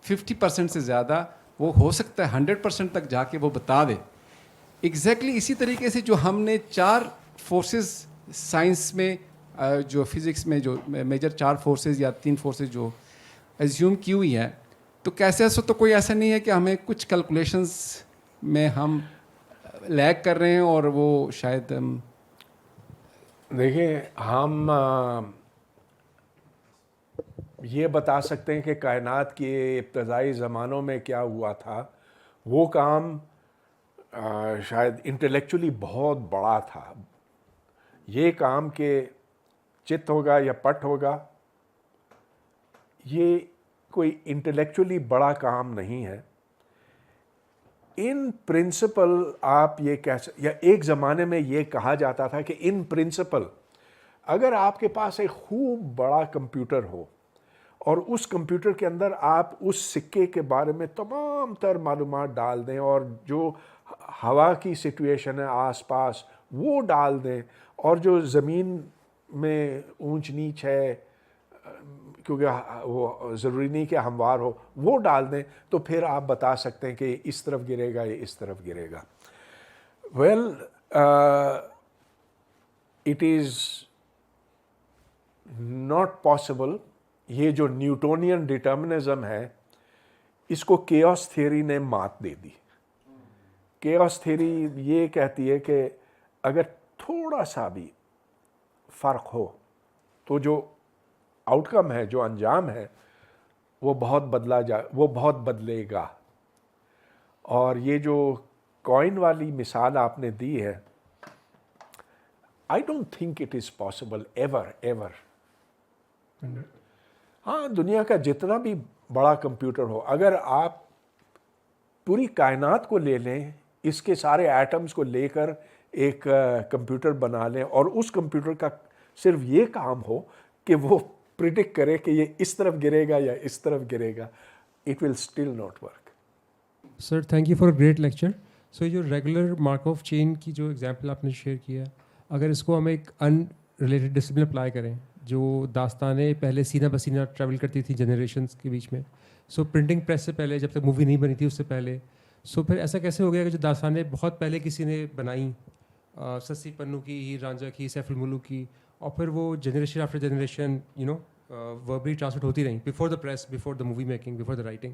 50% سے زیادہ, وہ ہو سکتا ہے 100% تک جا کے وہ بتا دے. ایگزیکٹلی اسی طریقے سے جو ہم نے 4 فورسز سائنس میں, جو فزکس میں جو میجر 4 فورسز یا 3 فورسز جو ایزیوم کی ہوئی ہیں, تو کیسے ایسا تو کوئی ایسا نہیں ہے کہ ہمیں کچھ کیلکولیشنز میں ہم لیگ کر رہے ہیں اور وہ شاید دیکھیں, ہم یہ بتا سکتے ہیں کہ کائنات کے ابتدائی زمانوں میں کیا ہوا تھا. وہ کام شاید انٹلیکچولی بہت بڑا تھا. یہ کام کہ چت ہوگا یا پٹ ہوگا, یہ کوئی انٹلیکچولی بڑا کام نہیں ہے. ان پرنسپل آپ یہ یا ایک زمانے میں یہ کہا جاتا تھا کہ ان پرنسپل اگر آپ کے پاس ایک خوب بڑا کمپیوٹر ہو اور اس کمپیوٹر کے اندر آپ اس سکے کے بارے میں تمام تر معلومات ڈال دیں اور جو ہوا کی سچویشن ہے آس پاس وہ ڈال دیں اور جو زمین میں اونچ نیچ ہے کیونکہ وہ ضروری نہیں کہ ہموار ہو وہ ڈال دیں, تو پھر آپ بتا سکتے ہیں کہ اس طرف گرے گا یا اس طرف گرے گا. Well it is not possible. یہ جو نیوٹونین ڈٹرمنزم ہے اس کو کیوس تھیوری نے مات دے دی. کیوس تھیوری یہ کہتی ہے کہ اگر تھوڑا سا بھی فرق ہو تو جو آؤٹ کم ہے, جو انجام ہے, وہ بہت بدلے گا. اور یہ جو کوائن والی مثال آپ نے دی ہے, I don't think it is possible ever. ہاں, دنیا کا جتنا بھی بڑا کمپیوٹر ہو, اگر آپ پوری کائنات کو لے لیں, اس کے سارے ایٹمز کو لے کر ایک کمپیوٹر بنا لیں اور اس کمپیوٹر کا صرف یہ کام ہو کہ وہ پریڈکٹ کرے کہ یہ اس طرف گرے گا یا اس طرف گرے گا, it will still not work. Sir thank you for a great lecture. So جو ریگولر مارکوف چین کی جو ایگزامپل آپ نے شیئر کیا, اگر اس کو ہم ایک ان ریلیٹڈ ڈسپلن اپلائی کریں, جو داستانیں پہلے سینہ بسینہ ٹریول کرتی تھی جنریشنس کے بیچ میں, سو پرنٹنگ پریس سے پہلے, جب تک مووی نہیں بنی تھی اس سے پہلے, سو پھر ایسا کیسے ہو گیا کہ جو داستانیں بہت پہلے کسی نے بنائیں, سسی پنو کی, ہیر رانجھا کی, سیف الملوک کی, اور پھر وہ generation after generation verbally transmit ہوتی رہیں before the press, before the movie making, before the writing,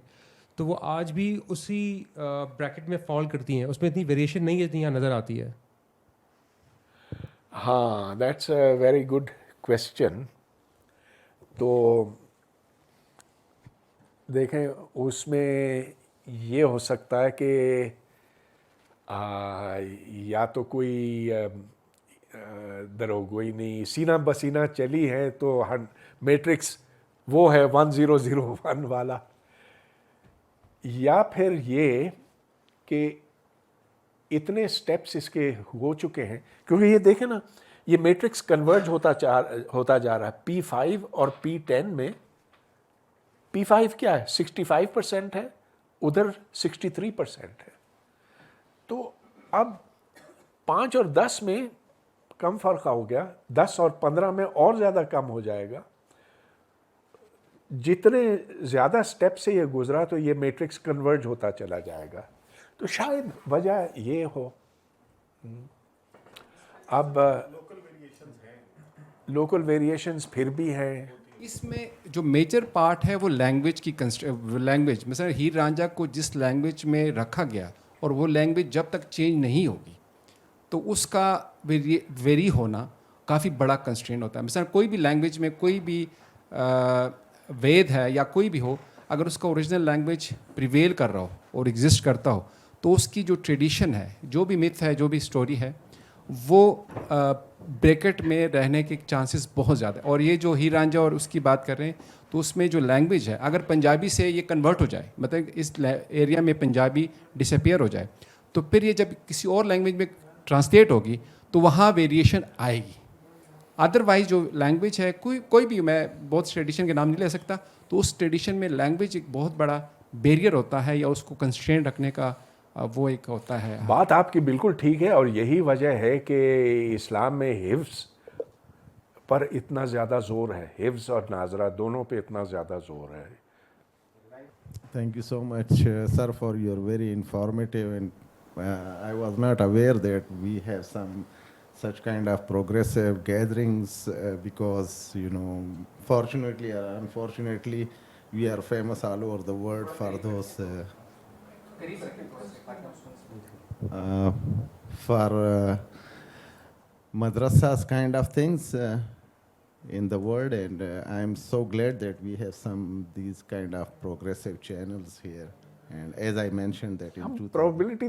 تو وہ آج بھی اسی بریکٹ میں فال کرتی ہیں, اس میں اتنی ویریشن نہیں ہے جتنی یہاں نظر آتی ہے. ہاں, that's a very good question. تو دیکھیں, اس میں یہ ہو سکتا ہے کہ یا تو کوئی دروگوئی نہیں, سینہ بسینہ چلی ہے تو میٹرکس وہ ہے 1001 والا, یا پھر یہ کہ اتنے سٹیپس اس کے ہو چکے ہیں. کیونکہ یہ دیکھیں نا, یہ میٹرکس کنورج ہوتا جا رہا ہے. P5 اور P10 میں P5 کیا ہے, 65% ہے, ادھر 63% ہے. تو اب 5 اور 10 میں کم فرق ہو گیا, 10 اور 15 میں اور زیادہ کم ہو جائے گا. جتنے زیادہ سٹیپ سے یہ گزرا تو یہ میٹرکس کنورج ہوتا چلا جائے گا. تو شاید وجہ یہ ہو. اب لوکل ویریشنز پھر بھی ہیں. اس میں جو میجر پارٹ ہے وہ لینگویج کی لینگویج, مثلا ہیر رانجھا کو جس لینگویج میں رکھا گیا اور وہ لینگویج جب تک چینج نہیں ہوگی تو اس کا ویری ہونا کافی بڑا کنسٹرین ہوتا ہے. مثلا کوئی بھی لینگویج میں کوئی بھی وید ہے یا کوئی بھی ہو, اگر اس کا اوریجنل لینگویج پریویل کر رہا ہو اور ایگزسٹ کرتا ہو تو اس کی جو ٹریڈیشن ہے, جو بھی میتھ ہے, جو بھی اسٹوری ہے, وہ بریکٹ میں رہنے کے چانسز بہت زیادہ. اور یہ جو ہیر رانجھا اور اس کی بات کر رہے ہیں, تو اس میں جو لینگویج ہے, اگر پنجابی سے یہ کنورٹ ہو جائے, مطلب اس ایریا میں پنجابی ڈس اپیئر ہو جائے, تو پھر یہ جب کسی اور لینگویج میں ٹرانسلیٹ ہوگی تو وہاں ویریشن آئے گی. ادروائز جو لینگویج ہے, کوئی بھی, میں بہت ٹریڈیشن کے نام نہیں لے سکتا, تو اس ٹریڈیشن میں لینگویج ایک بہت بڑا بیریئر ہوتا ہے یا اس کو کنسٹرین رکھنے کا وہ ایک ہوتا ہے. بات آپ کی بالکل ٹھیک ہے، اور یہی وجہ ہے کہ اسلام میں حفظ پر اتنا زیادہ زور ہے، حفظ اور ناظرہ دونوں پہ اتنا زیادہ زور ہے. Thank you so much, sir, for your very informative and I was not aware that we have some such kind of progressive gatherings because, you know, fortunately or unfortunately, we are famous all over the world for those for madrasas kind of things in the world, and I'm so glad that we have some these kind of progressive channels here. And as I mentioned that in probability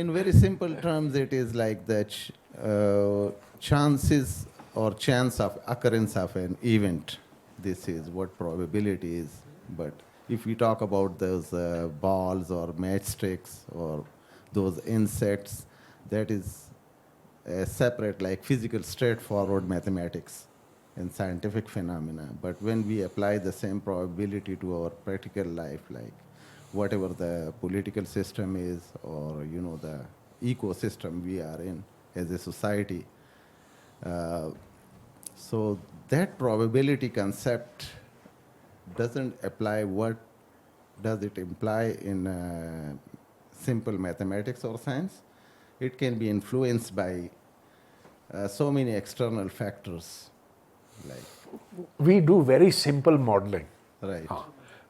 In very simple terms, it is like the chances or chance of occurrence of an event. This is what probability is. But if we talk about those balls or matchsticks or those insects, that is separate, like physical, straightforward mathematics and scientific phenomena. But when we apply the same probability to our practical life, like whatever the political system is, or you know, the ecosystem we are in as a society, so that probability concept doesn't apply. What does it imply in simple mathematics or science? It can be influenced by so many external factors, like we do very simple modeling. right.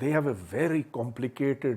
they have a very complicated,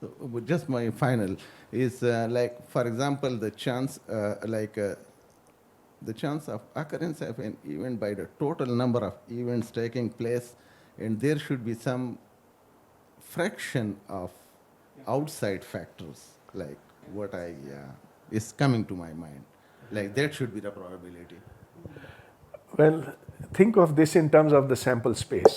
So just my final is like, for example, the chance the chance of occurrence of an event by the total number of events taking place, and there should be some fraction of outside factors, like what I is coming to my mind, like that should be the probability. Well, think of this in terms of the sample space.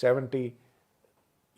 70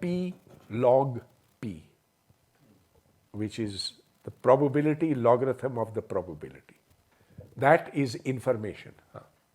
P log P, which is the probability logarithm of the probability. That is information.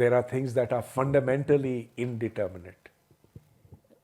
There are things that are fundamentally indeterminate.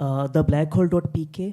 theblackHole.pk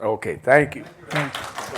Okay, thank you. Thank you.